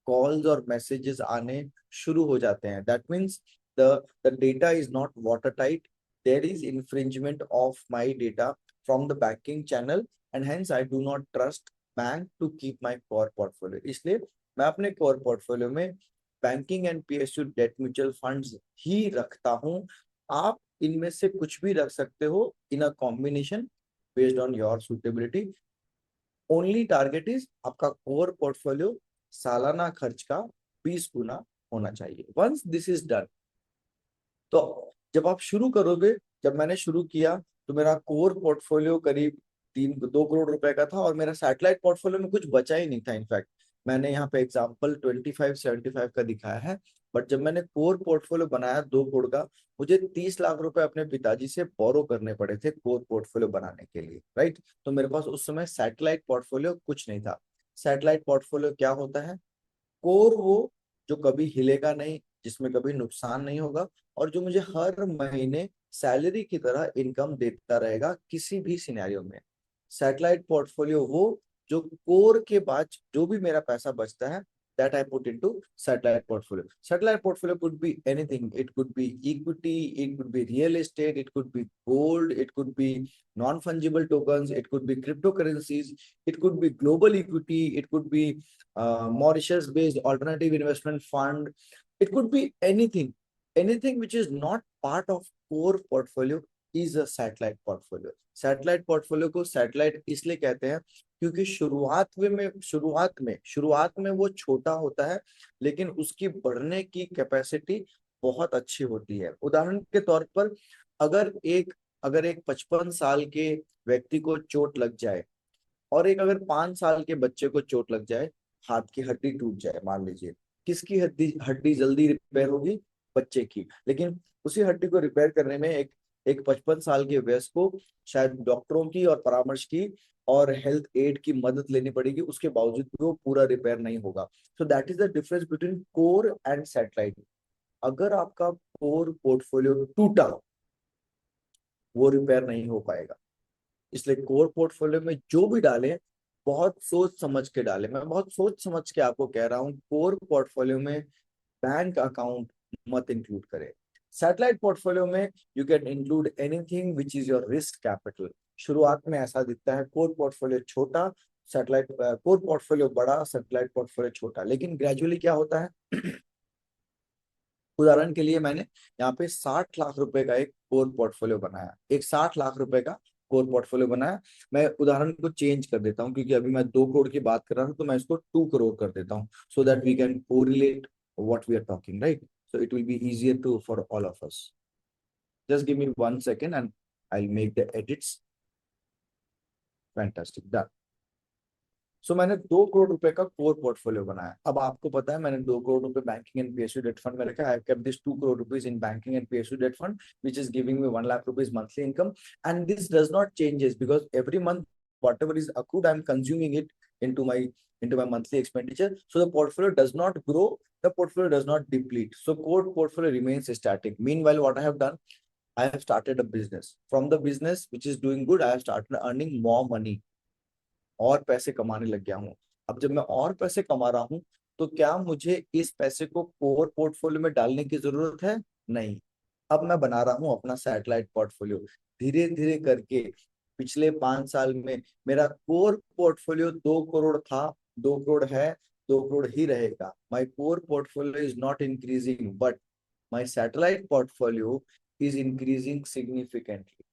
कॉल्स और मैसेजेस आने शुरू हो जाते हैं। That means the data is not watertight. There is infringement of my data from the banking channel, and hence I do not trust bank to keep my core portfolio. इसलिए मैं अपने core portfolio में banking and PSU debt mutual funds ही रखता हूँ। आप इनमें से कुछ भी रख सकते हो in a combination based on your suitability. Only target is आपका कोर पोर्टफोलियो सालाना खर्च का 20 गुना होना चाहिए। वंस दिस इज डन, तो जब आप शुरू करोगे, जब मैंने शुरू किया तो मेरा कोर पोर्टफोलियो करीब 2 करोड़ रुपए का था, और मेरा सैटेलाइट पोर्टफोलियो में कुछ बचा ही नहीं था। इनफैक्ट मैंने यहाँ पे एग्जांपल 25-75 का दिखाया है, बट जब मैंने कोर पोर्टफोलियो बनाया 2 करोड़ का, मुझे 30 लाख रुपए अपने पिताजी से बोरो करने पड़े थे कोर पोर्टफोलियो बनाने के लिए, राइट? तो मेरे पास उस समय सैटेलाइट पोर्टफोलियो कुछ नहीं था। सैटेलाइट पोर्टफोलियो क्या होता है? कोर वो जो कभी हिलेगा नहीं, जिसमें कभी नुकसान नहीं होगा, और जो मुझे हर महीने सैलरी की तरह इनकम देता रहेगा किसी भी सिनेरियो में। सैटेलाइट पोर्टफोलियो वो जो कोर के बाद जो भी मेरा पैसा बचता है, that I put into satellite portfolio. Satellite portfolio could be anything. It could be equity, it could be real estate, it could be gold, it could be non-fungible tokens, it could be cryptocurrencies, it could be global equity, it could be Mauritius-based alternative investment fund. It could be anything. Anything which is not part of core portfolio is a satellite portfolio. Satellite portfolio को satellite इसलिए कहते हैं क्योंकि शुरुआत में वो छोटा होता है, लेकिन उसकी बढ़ने की कैपेसिटी बहुत अच्छी होती है। उदाहरण के तौर पर अगर एक 55 साल के व्यक्ति को चोट लग जाए और एक अगर 5 साल के बच्चे को चोट लग जाए, हाथ की हड्डी टूट जाए मान लीजिए, किसकी हड्डी हड्डी जल्दी रिपेयर होगी? बच्चे की। लेकिन उसी हड्डी को रिपेयर करने में एक 55 साल के वयस्क को शायद डॉक्टरों की और परामर्श की और हेल्थ एड की मदद लेनी पड़ेगी, उसके बावजूद भी वो पूरा रिपेयर नहीं होगा। सो that is the difference between core and satellite. अगर आपका कोर पोर्टफोलियो टूटा, वो रिपेयर नहीं हो पाएगा। इसलिए कोर पोर्टफोलियो में जो भी डालें, बहुत सोच समझ के डालें। मैं बहुत सोच समझ के आपको कह रहा हूँ, कोर पोर्टफोलियो में बैंक अकाउंट मत इंक्लूड करें। सैटेलाइट पोर्टफोलियो में you can include anything which is your risk capital. शुरुआत में ऐसा दिखता है, कोर पोर्टफोलियो छोटा, सैटेलाइट कोर पोर्टफोलियो बड़ा, सैटेलाइट पोर्टफोलियो छोटा, लेकिन ग्रेजुअली क्या होता है उदाहरण के लिए मैंने यहाँ पे 60 लाख रुपए का एक कोर पोर्टफोलियो बनाया, एक 60 लाख रुपए का कोर पोर्टफोलियो बनाया। मैं उदाहरण को चेंज कर देता हूँ, क्योंकि अभी मैं 2 करोड़ की बात कर रहा था, तो मैं इसको 2 करोड़ कर देता हूँ, so that we can correlate what we are talking, right? So it will be easier to for all of us. Just give me 1 second and I'll make the edits. Fantastic, done. So मैंने 2 करोड़ रुपए का core portfolio बनाया। अब आपको पता है मैंने 2 करोड़ रुपए banking and PSU debt fund में रखा है। I kept this 2 crore rupees in banking and PSU debt fund which is giving me 1 lakh rupees monthly income, and this does not changes because every month whatever is accrued I'm consuming it into my monthly expenditure. So the portfolio does not grow, the portfolio does not deplete, so core portfolio remains static. Meanwhile, what I have done, I have started a business. From the business which is doing good, I have started earning more money. और पैसे कमाने लग गया हूँ। अब जब मैं और पैसे कमा रहा हूँ, तो क्या मुझे इस पैसे को कोर पोर्टफोलियो में डालने की जरूरत है? नहीं। अब मैं बना रहा हूँ अपना सैटेलाइट पोर्टफोलियो। धीरे धीरे करके पिछले 5 साल में मेरा कोर पोर्टफोलियो 2 करोड़ था, 2 करोड़ है, 2 करोड़ ही रहेगा। माई core portfolio is not increasing, but my satellite portfolio is increasing significantly.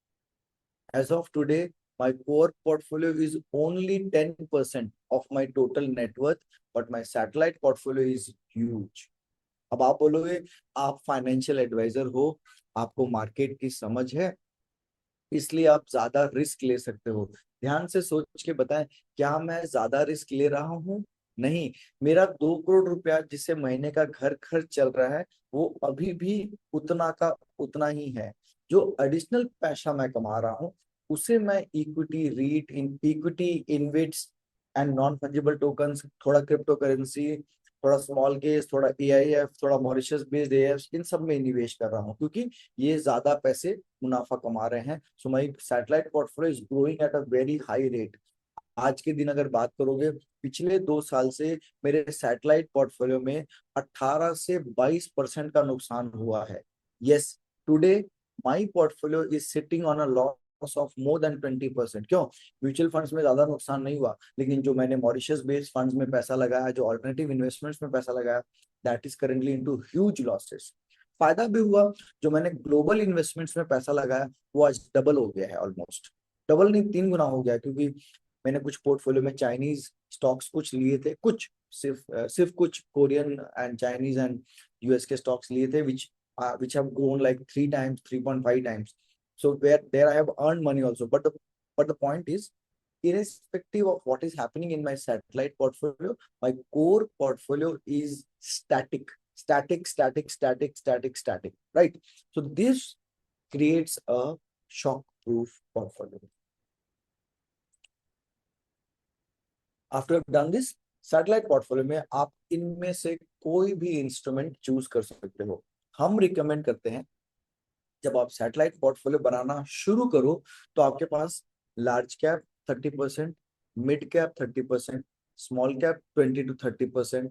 As of today, my core portfolio is only 10% of my total net worth, but my satellite portfolio is huge. अब आप बोलोगे आप financial adviser हो, आपको market की समझ है, इसलिए आप ज्यादा रिस्क ले सकते हो। ध्यान से सोच के बताएं, क्या मैं ज्यादा रिस्क ले रहा हूँ? नहीं। मेरा 2 करोड़ रुपया जिससे महीने का घर खर्च चल रहा है, वो अभी भी उतना का उतना ही है। जो एडिशनल पैसा मैं कमा रहा हूँ, उसे मैं equity InvITs and non fungible tokens, थोड़ा क्रिप्टो करेंसी, थोड़ा स्मॉल केस, थोड़ा एआईएफ, थोड़ा मॉरिशस बेस्ड एएफ, इन सब में निवेश कर रहा हूँ, क्योंकि ये ज्यादा पैसे मुनाफा कमा रहे हैं। So my satellite portfolio is growing at a very high rate. आज के दिन अगर बात करोगे, पिछले 2 साल से मेरे सैटेलाइट पोर्टफोलियो में 18 से 22% का नुकसान हुआ है। Yes, today my portfolio is sitting on a loss of more than 20%। क्यों? म्यूचुअल फंड्स में ज्यादा नुकसान नहीं हुआ, लेकिन जो मैंने मॉरिशस बेस्ड फंड्स में पैसा लगाया, जो अल्टरनेटिव इन्वेस्टमेंट्स में पैसा लगाया, that is currently into huge losses. फायदा भी हुआ, जो मैंने ग्लोबल इन्वेस्टमेंट्स में पैसा लगाया वो आज डबल हो गया है, ऑलमोस्ट डबल नहीं 3 गुना हो गया, क्योंकि मैंने कुछ पोर्टफोलियो में चाइनीज स्टॉक्स कुछ लिए थे, कुछ सिर्फ कुछ Korean and Chinese and US के स्टॉक्स लिए थे, which have grown like 3 times, 3.5 times. So there I have earned money also. But the point is, irrespective of what is happening in my satellite portfolio, my core portfolio is static, static, static, static, static, static, right? So this creates a shock-proof portfolio. After I've done this, satellite portfolio में आप इनमें से कोई भी instrument choose कर सकते हो। हम रिकमेंड करते हैं जब आप सैटेलाइट पोर्टफोलियो बनाना शुरू करो तो आपके पास large cap 30%, mid cap 30%, small cap 20 to 30%,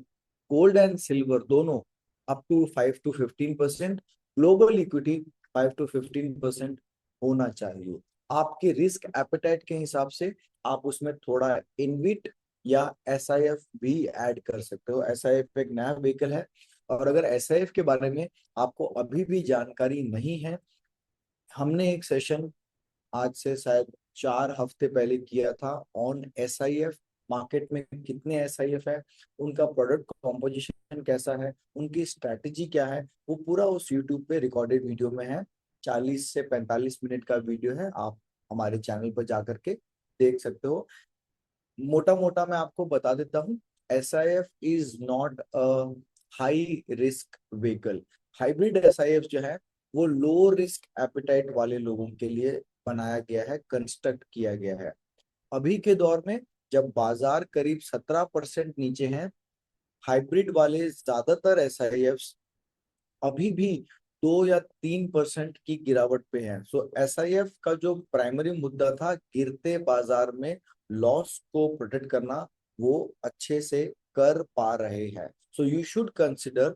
gold and silver दोनों up to 5 to 15%, global equity 5 to 15% होना चाहिए। आपके रिस्क एपेटाइट के हिसाब से आप उसमें थोड़ा इनविट या एसआईएफ भी ऐड कर सकते हो। एसआईएफ एक नया व्हीकल है, और अगर एसआईएफ के बारे में आपको अभी भी जानकारी नहीं है, हमने एक सेशन आज से शायद 4 हफ्ते पहले किया था ऑन एसआईएफ। मार्केट में कितने एसआईएफ है, उनका प्रोडक्ट कॉम्पोजिशन कैसा है, उनकी स्ट्रैटेजी क्या है, वो पूरा उस यूट्यूब पे रिकॉर्डेड वीडियो में है। 40 से 45 मिनट का वीडियो है, आप हमारे चैनल पर जाकर के देख सकते हो। मोटा मोटा मैं आपको बता देता हूँ, SIF is not a high risk vehicle. Hybrid SIF जो है वो लो रिस्क एपेटाइट वाले लोगों के लिए बनाया गया है, कंस्ट्रक्ट किया गया है। अभी के दौर में जब बाजार करीब 17% नीचे है, हाइब्रिड वाले ज्यादातर एसआईएफ अभी भी 2 या 3% की गिरावट पे है। सो एसआईएफ का जो प्राइमरी मुद्दा था गिरते बाजार में लॉस को प्रोटेक्ट करना, वो अच्छे से कर पा रहे हैं। So you should consider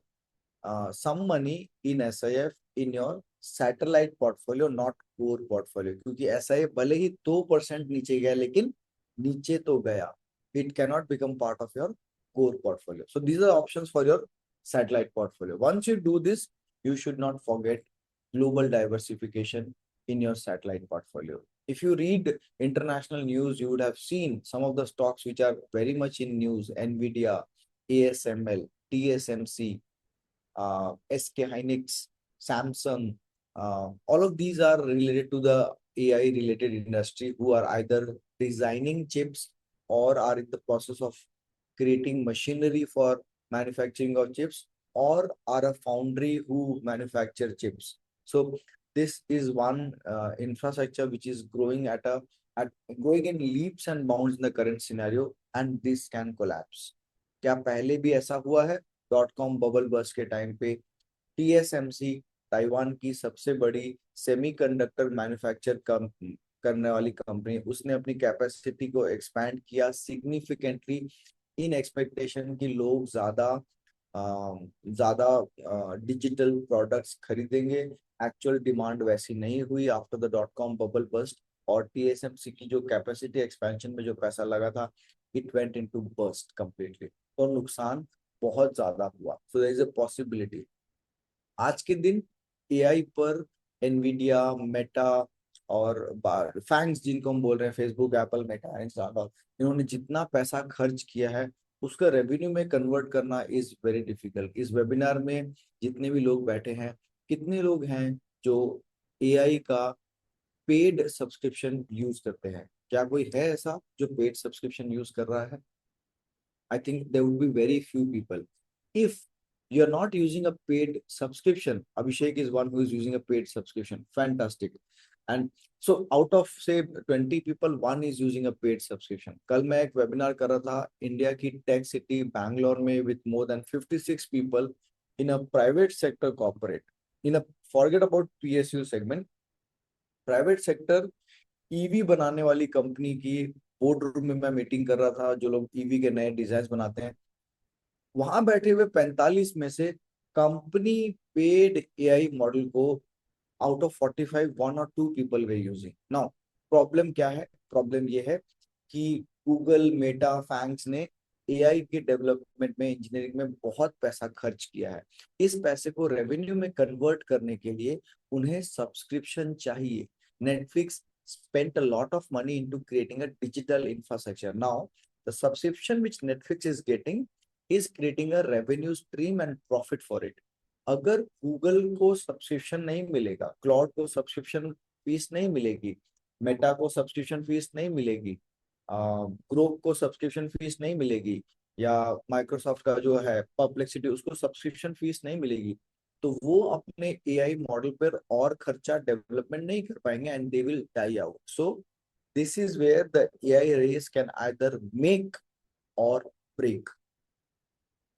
some money in SIF in your satellite portfolio, not core portfolio, क्योंकि SIF भले ही 2% नीचे गया लेकिन नीचे तो गया, it cannot become part of your core portfolio. So these are options for your satellite portfolio. Once you do this, you should not forget global diversification in your satellite portfolio. If you read international news, you would have seen some of the stocks which are very much in news: Nvidia, ASML, TSMC, SK Hynix, Samsung. All of these are related to the AI related industry, who are either designing chips or are in the process of creating machinery for manufacturing of chips, or are a foundry who manufacture chips. So this is one infrastructure which is growing at growing in leaps and bounds in the current scenario, and this can collapse. क्या पहले भी ऐसा हुआ है? Dot com bubble bast के time पे TSMC, Taiwan की सबसे बड़ी सेमीकंडक्टर मैन्युफैक्चर करने वाली कंपनी, उसने अपनी कैपेसिटी को एक्सपैंड किया सिग्निफिकेंटली इन एक्सपेक्टेशन कि लोग ज्यादा डिजिटल प्रोडक्ट्स खरीदेंगे। एक्चुअल डिमांड वैसी नहीं हुई after the dot com bubble bust, और टीएसएमसी की जो कैपेसिटी एक्सपेंशन में जो पैसा लगा था, it went into bust completely, तो नुकसान बहुत ज्यादा हुआ। So there is a possibility आज के दिन एआई पर एनवीडिया, मेटा और फैंग्स जिनको हम बोल रहे हैं, फेसबुक, एप्पल, मेटा, इंस्टाग्राम, इन्होंने जितना पैसा खर्च किया है उसका रेवेन्यू में कन्वर्ट करना इज वेरी डिफिकल्ट। इस वेबिनार में जितने भी लोग बैठे हैं, कितने लोग हैं जो एआई का पेड सब्सक्रिप्शन यूज करते हैं? क्या कोई है ऐसा जो पेड सब्सक्रिप्शन यूज कर रहा है? I think there would be very few people. If you're not using a paid subscription, Abhishek is one who is using a paid subscription. Fantastic. And so out of say 20 people, one is using a paid subscription. कल मैं एक webinar कर रहा था India की tech city Bangalore में with more than 56 people in a private sector corporate. In a forget about PSU segment, private sector EV बनाने वाली कंपनी की बोर्ड रूम में मैं मीटिंग कर रहा था, जो लोग ईवी के नए डिजाइन बनाते हैं। वहां बैठे हुए 45 में से कंपनी पेड एआई मॉडल को out of 45 1 or 2 people way using now. Problem क्या है? प्रॉब्लम ये है कि गूगल, मेटा, फैंक्स ने एआई के डेवलपमेंट में, इंजीनियरिंग में बहुत पैसा खर्च किया है। इस पैसे को रेवेन्यू में कन्वर्ट करने के लिए उन्हें सब्सक्रिप्शन चाहिए। Netflix spent a lot of money into creating a digital infrastructure. Now, the subscription which Netflix is getting is creating a revenue stream and profit for it. अगर गूगल को subscription नहीं मिलेगा, cloud को subscription fees नहीं मिलेगी, Meta को subscription fees नहीं मिलेगी, ग्रोक को सब्सक्रिप्शन फीस नहीं मिलेगी, या माइक्रोसॉफ्ट का जो है परप्लेक्सिटी, उसको सब्सक्रिप्शन फीस नहीं मिलेगी, तो वो अपने एआई मॉडल पर और खर्चा डेवलपमेंट नहीं कर पाएंगे, and they will die out. So this is where the AI race can either make or break,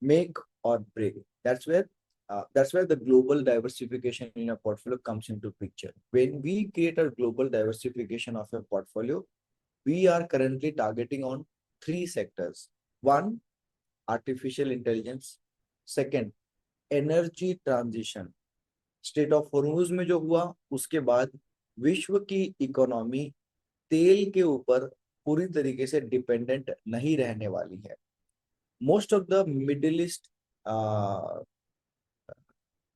make or break. That's where the global diversification in your portfolio comes into picture. When we create a global diversification of your portfolio, we are currently targeting on three sectors. One, artificial intelligence. Second, energy transition. State of Hormuz में जो हुआ उसके बाद विश्व की economy तेल के ऊपर पूरी तरीके से डिपेंडेंट नहीं रहने वाली है. Most of the middle east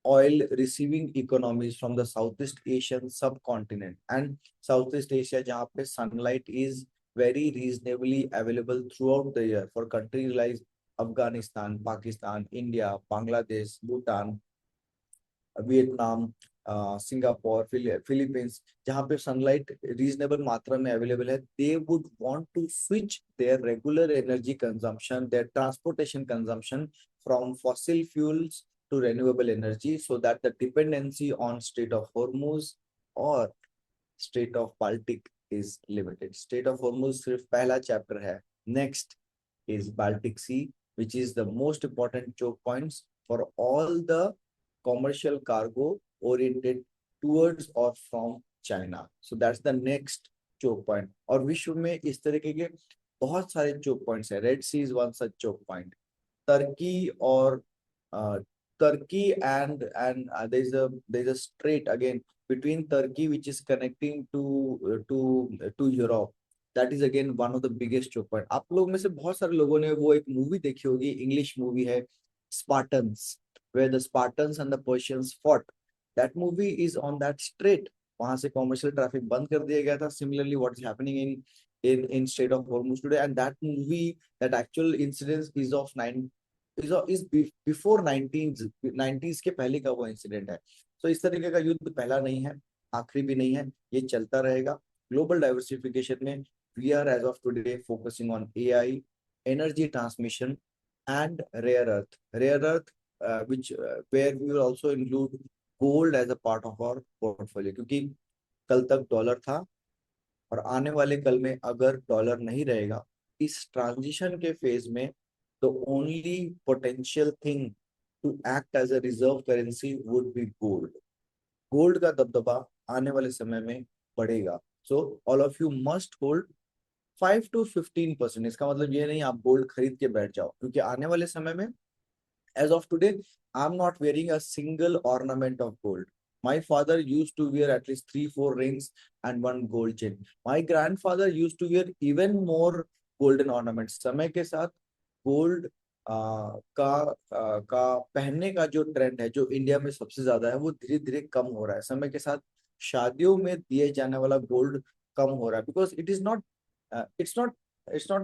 oil receiving economies from the Southeast Asian subcontinent and Southeast Asia जहाँ पे sunlight is very reasonably available throughout the year for countries like Afghanistan, Pakistan, India, Bangladesh, Bhutan, Vietnam, Singapore, Philippines, जहाँ पे sunlight reasonable मात्रा में available है, they would want to switch their regular energy consumption, their transportation consumption from fossil fuels to renewable energy so that the dependency on Strait of Hormuz or Strait of Baltic is limited. Strait of Hormuz सिर्फ पहला chapter है. Next is Baltic Sea, which is the most important choke points for all the commercial cargo oriented towards or from China. So that's the next choke point. और विश्व में इस तरीके के बहुत सारे choke points है. Red Sea is one such choke point. Turkey और Turkey and there's a strait again between Turkey which is connecting to Europe. That is again one of the biggest choke point. आप लोग में से बहुत सारे लोगों ने वो एक मूवी देखी होगी, इंग्लिश मूवी है Spartans, where the Spartans and the Persians fought. That movie is on that strait. वहां से कॉमर्शियल ट्रैफिक बंद कर दिया गया था. Similarly, what is happening in Strait of Hormuz today, and that movie, that actual incident is of is before 1990s के पहले का वो इंसिडेंट है. तो इस तरीके का युद्ध पहला नहीं है, आखिरी भी नहीं है, ये चलता रहेगा. ग्लोबल डाइवर्सिफिकेशन में we are as of today focusing on AI, energy transmission and rare earth which where we will also include gold as a part of our portfolio. क्योंकि कल तक डॉलर था और आने वाले कल में अगर डॉलर नहीं रहेगा, इस ट्रांजिशन के फेज में the only potential thing to act as a reserve currency would be gold. Gold का दबदबा आने वाले समय में बढ़ेगा. So all of you must hold 5 to 15%. इसका मतलब ये नहीं आप गोल्ड खरीद के बैठ जाओ, क्योंकि आने वाले समय में as of today I'm not wearing a single ornament of gold. My father used to wear at least 3-4 rings and one gold chain. My grandfather used to wear even more golden ornaments. समय के साथ gold का पहनने का जो trend है, जो India में सबसे ज्यादा है, वो धीरे धीरे कम हो रहा है. समय के साथ शादियों में दिए जाने वाला गोल्ड कम हो रहा है, because it's not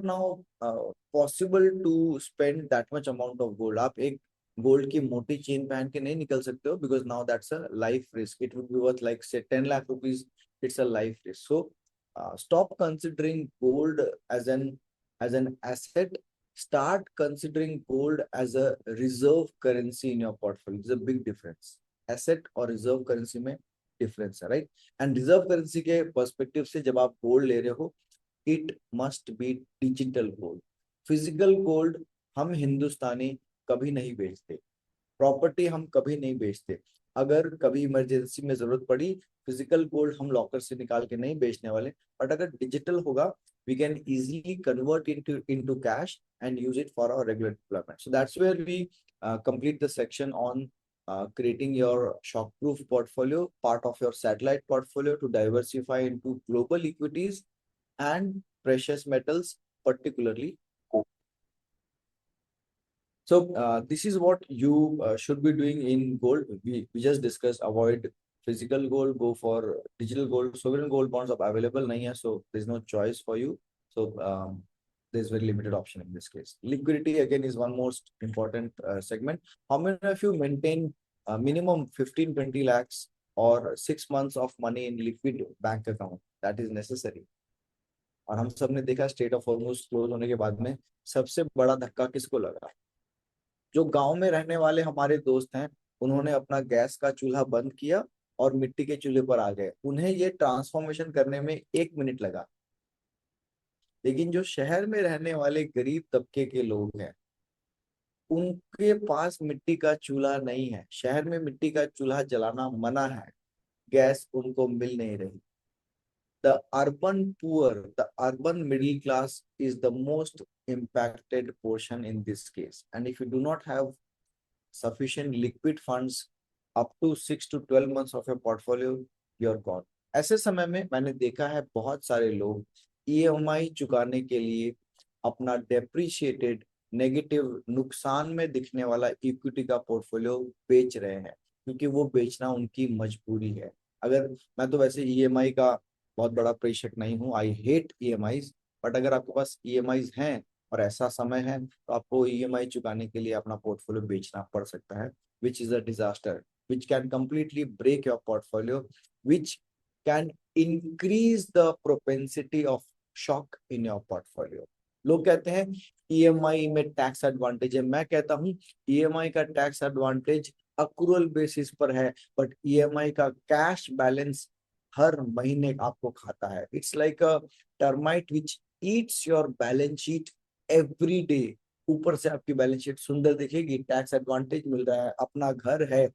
now possible to spend that much amount of gold. आप एक गोल्ड की मोटी चेन पहन के नहीं निकल सकते हो, because now that's a life risk. It would be worth like से 10 lakh rupees. It's a life risk. So stop considering gold as an asset. Start considering gold as a reserve currency in your portfolio. There's a big difference. Asset और reserve currency में difference है, right? And reserve currency के perspective से जब आप gold ले रहे हो, it must be digital gold. Physical gold हम हिंदुस्तानी कभी नहीं बेचते. प्रॉपर्टी हम कभी नहीं बेचते. अगर कभी इमरजेंसी में जरूरत पड़ी, फिजिकल गोल्ड हम लॉकर से निकाल के नहीं बेचने वाले. बट अगर डिजिटल होगा, we can easily convert into cash and use it for our regular deployment. So that's where we complete the section on creating your shockproof portfolio, part of your satellite portfolio, to diversify into global equities and precious metals, particularly gold. So this is what you should be doing in gold. We just discussed avoid physical gold, go for digital gold. Sovereign gold bonds are available nahi hai, so there's no choice for you. So there's very limited option in this case. Liquidity again is one most important segment. How many of you maintain minimum 15-20 lakhs or 6 months of money in liquid bank account? That is necessary. और हम सब ने देखा state of Hormuz close होने के बाद में सबसे बड़ा धक्का किसको लगा? जो गांव में रहने वाले हमारे दोस्त हैं, उन्होंने अपना गैस का चूल्हा बंद किया और मिट्टी के चूल्हे पर आ गए. उन्हें ये ट्रांसफॉर्मेशन करने में 1 मिनट लगा. लेकिन जो शहर में रहने वाले गरीब तबके के लोग हैं, उनके पास मिट्टी का चूल्हा नहीं है। शहर में मिट्टी का चूल्हा जलाना मना है, गैस उनको मिल नहीं रही। The urban poor, the urban middle class is the most impacted portion in this case. And if you do not have sufficient liquid funds up to 6 to 12 months of your portfolio, you're gone. ऐसे समय में मैंने देखा है बहुत सारे लोग EMI चुकाने के लिए अपना डेप्रिशिएटेड नेगेटिव नुकसान में दिखने वाला इक्विटी का पोर्टफोलियो बेच रहे हैं, क्योंकि वो बेचना उनकी मजबूरी है। अगर मैं तो वैसे ईएमआई का बहुत बड़ा प्रेषक नहीं हूँ, आई हेट ईएमआईज, बट अगर आपके पास ईएमआईज हैं और ऐसा समय है तो आपको ईएमआई चुकाने के लिए अपना पोर्टफोलियो बेचना पड़ सकता है, which is a disaster, which can completely break your portfolio, which can increase the propensity of shock in your portfolio. लोग कहते हैं ईएमआई में टैक्स एडवांटेज है, मैं कहता हूं ईएमआई का टैक्स एडवांटेज अक्रूवल बेसिस पर है, बट ईएमआई का कैश बैलेंस हर महीने आपको खाता है। It's like a termite which Yeats your balance sheet every day. ऊपर से आपकी बैलेंस शीट सुंदर दिखेगी, टैक्स एडवांटेज मिल रहा है, अपना घर है,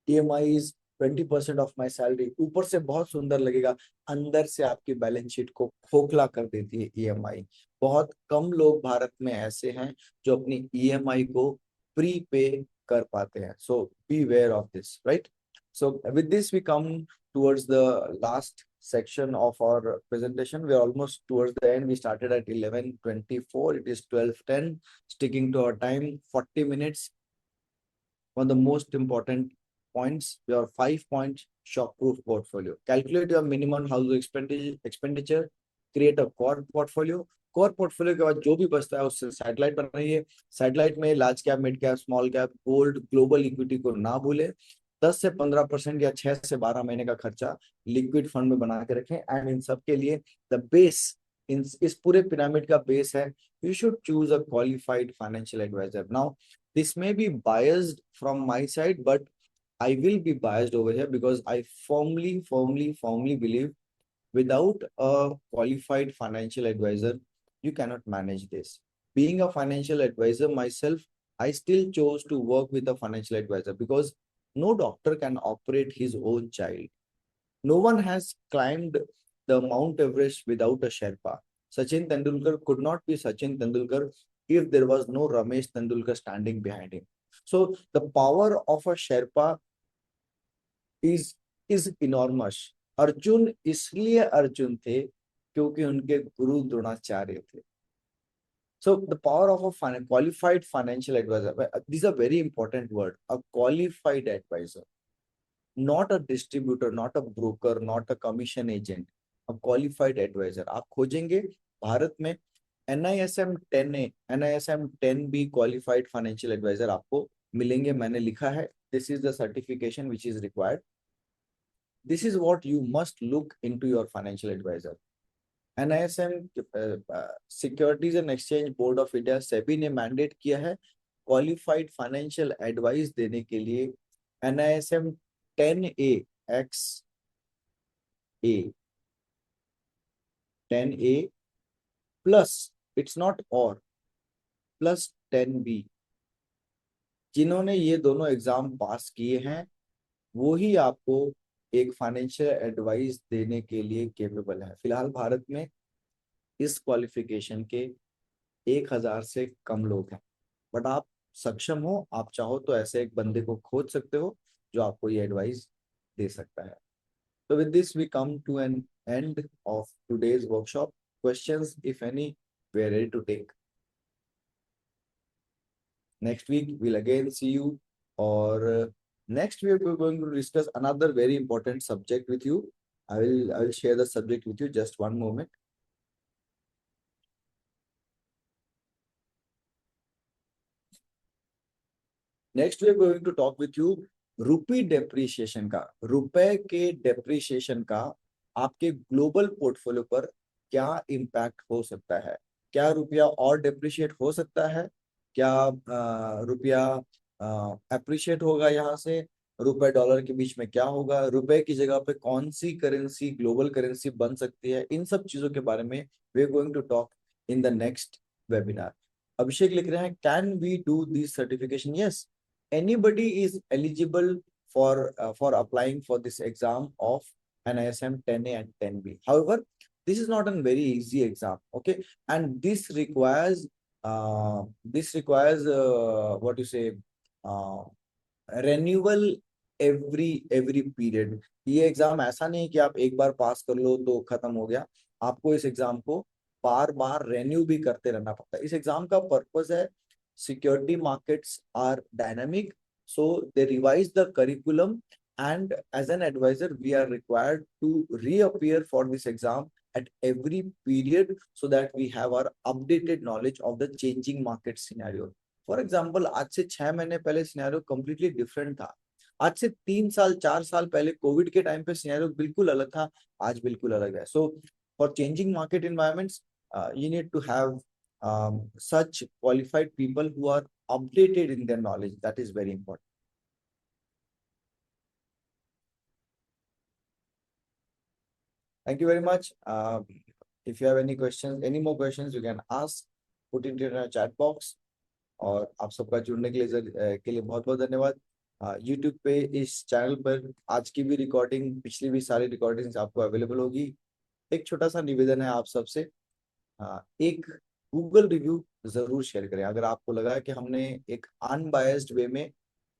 EMI is 20% of my salary, ऊपर से बहुत सुंदर लगेगा, अंदर से आपकी बैलेंस शीट को खोखला कर देती है ईएमआई। बहुत कम लोग भारत में ऐसे हैं जो अपनी ईएमआई को प्री पे कर पाते हैं। So beware of this, right? So with this we come towards the last section of our presentation. We are almost towards the end. We started at 11:24. It is 12:10. Sticking to our time, 40 minutes. One of the most important points, your 5-point shock-proof portfolio. Calculate your minimum household expenditure. Create a core portfolio. Core portfolio के बाद जो भी बचता है उससे satellite बनाइए। Satellite में large cap, mid cap, small cap, gold, global equity को ना भूले। 10 से 15% या 6 से 12 महीने का खर्चा लिक्विड फंड में बना के रखें। एंड इन सब के लिए द बेस, इस पूरे पिरामिड का बेस है, you should choose a qualified financial advisor. Now this may be biased from my side, but I will be biased over here because I firmly believe without a qualified financial advisor, you cannot manage this. Being a financial advisor myself, I still chose to work with a financial advisor because no doctor can operate his own child. No one has climbed the Mount Everest without a Sherpa. Sachin Tendulkar could not be Sachin Tendulkar if there was no Ramesh Tendulkar standing behind him. So the power of a Sherpa is enormous. Arjun इसलिए अर्जुन थे क्योंकि उनके गुरु द्रोणाचार्य थे. So the power of a qualified financial advisor, these are very important word, a qualified advisor, not a distributor, not a broker, not a commission agent, a qualified advisor. आप खोजेंगे भारत में NISM 10A, NISM 10B qualified financial advisor आपको मिलेंगे. मैंने लिखा है, this is the certification which is required. This is what you must look into your financial advisor. NISM Securities and Exchange Board of India SEBI ने mandate किया है qualified financial advice देने के लिए NISM 10A XA 10A plus, it's not और, plus 10B. जिन्होंने ये दोनों एग्जाम पास किए हैं वो ही आपको एक फाइनेंशियल एडवाइस देने के लिए केपेबल है. फिलहाल भारत में इस क्वालिफिकेशन के 1000 से कम लोग हैं, बट आप सक्षम हो, आप चाहो तो ऐसे एक बंदे को खोज सकते हो जो आपको ये एडवाइस दे सकता है. So with this we come to an end of today's workshop. Questions, if any, we are ready to take. Next week we'll again see you, or next week we're going to discuss another very important subject with you. I will share the subject with you. Just one moment. Next we are going to talk with you rupee depreciation का, रुपए के depreciation का आपके global portfolio पर क्या impact हो सकता है. क्या रुपया और डेप्रिशिएट हो सकता है? क्या रुपया अप्रिशिएट होगा यहाँ से? रुपए डॉलर के बीच में क्या होगा, रुपए की जगह पे कौन सी करेंसी ग्लोबल करेंसी बन सकती है, इन सब चीजों के बारे में we are going to talk in the next webinar. Abhishek लिख रहे हैं, can we do this certification? Yes, anybody is eligible for applying for this exam of NISM 10A and 10B. However, this is not a very easy exam, okay? And this requires what you say, uh, renewal every period। ये exam ऐसा नहीं है कि आप एक बार पास कर लो तो खत्म हो गया, आपको इस एग्जाम को बार बार रेन्यू भी करते रहना पड़ता है। इस एग्जाम का पर्पस है, security markets are dynamic, so they revise the curriculum, and as an advisor we are required to reappear for this exam at every period so that we have our updated knowledge of the changing market scenario। For example आज से 6 महीने पहले scenario completely different था, आज से 3 साल 4 साल पहले कोविड के टाइम पे सिनेरियो बिल्कुल अलग था, आज बिल्कुल अलग है। So for changing market environments you need to have such qualified people who are updated in their knowledge, that is very important। Thank you very much। If you have any questions, any more questions, you can ask, put it in a chat box। और आप सबका जुड़ने के लिए बहुत बहुत धन्यवाद। YouTube पे इस चैनल पर आज की भी रिकॉर्डिंग, पिछली भी सारी रिकॉर्डिंग्स आपको अवेलेबल होगी। एक छोटा सा निवेदन है आप सबसे, एक गूगल रिव्यू जरूर शेयर करें। अगर आपको लगा कि हमने एक अनबायस्ड वे में,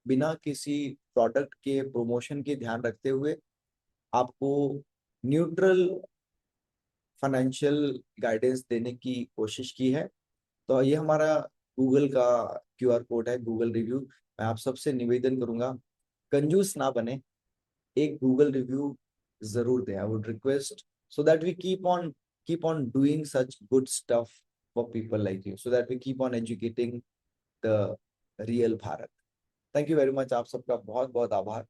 बिना किसी प्रोडक्ट के प्रमोशन के ध्यान रखते हुए आपको न्यूट्रल फाइनेंशियल गाइडेंस देने की कोशिश की है, तो ये हमारा गूगल का QR कोड है, गूगल रिव्यू। मैं आप सबसे निवेदन करूंगा, कंजूस ना बने, एक गूगल रिव्यू जरूर दें। I would request, so that we keep on doing such good stuff for people like you, so that we keep on educating the real Bharat. Thank you very much, आप सबका बहुत बहुत आभार।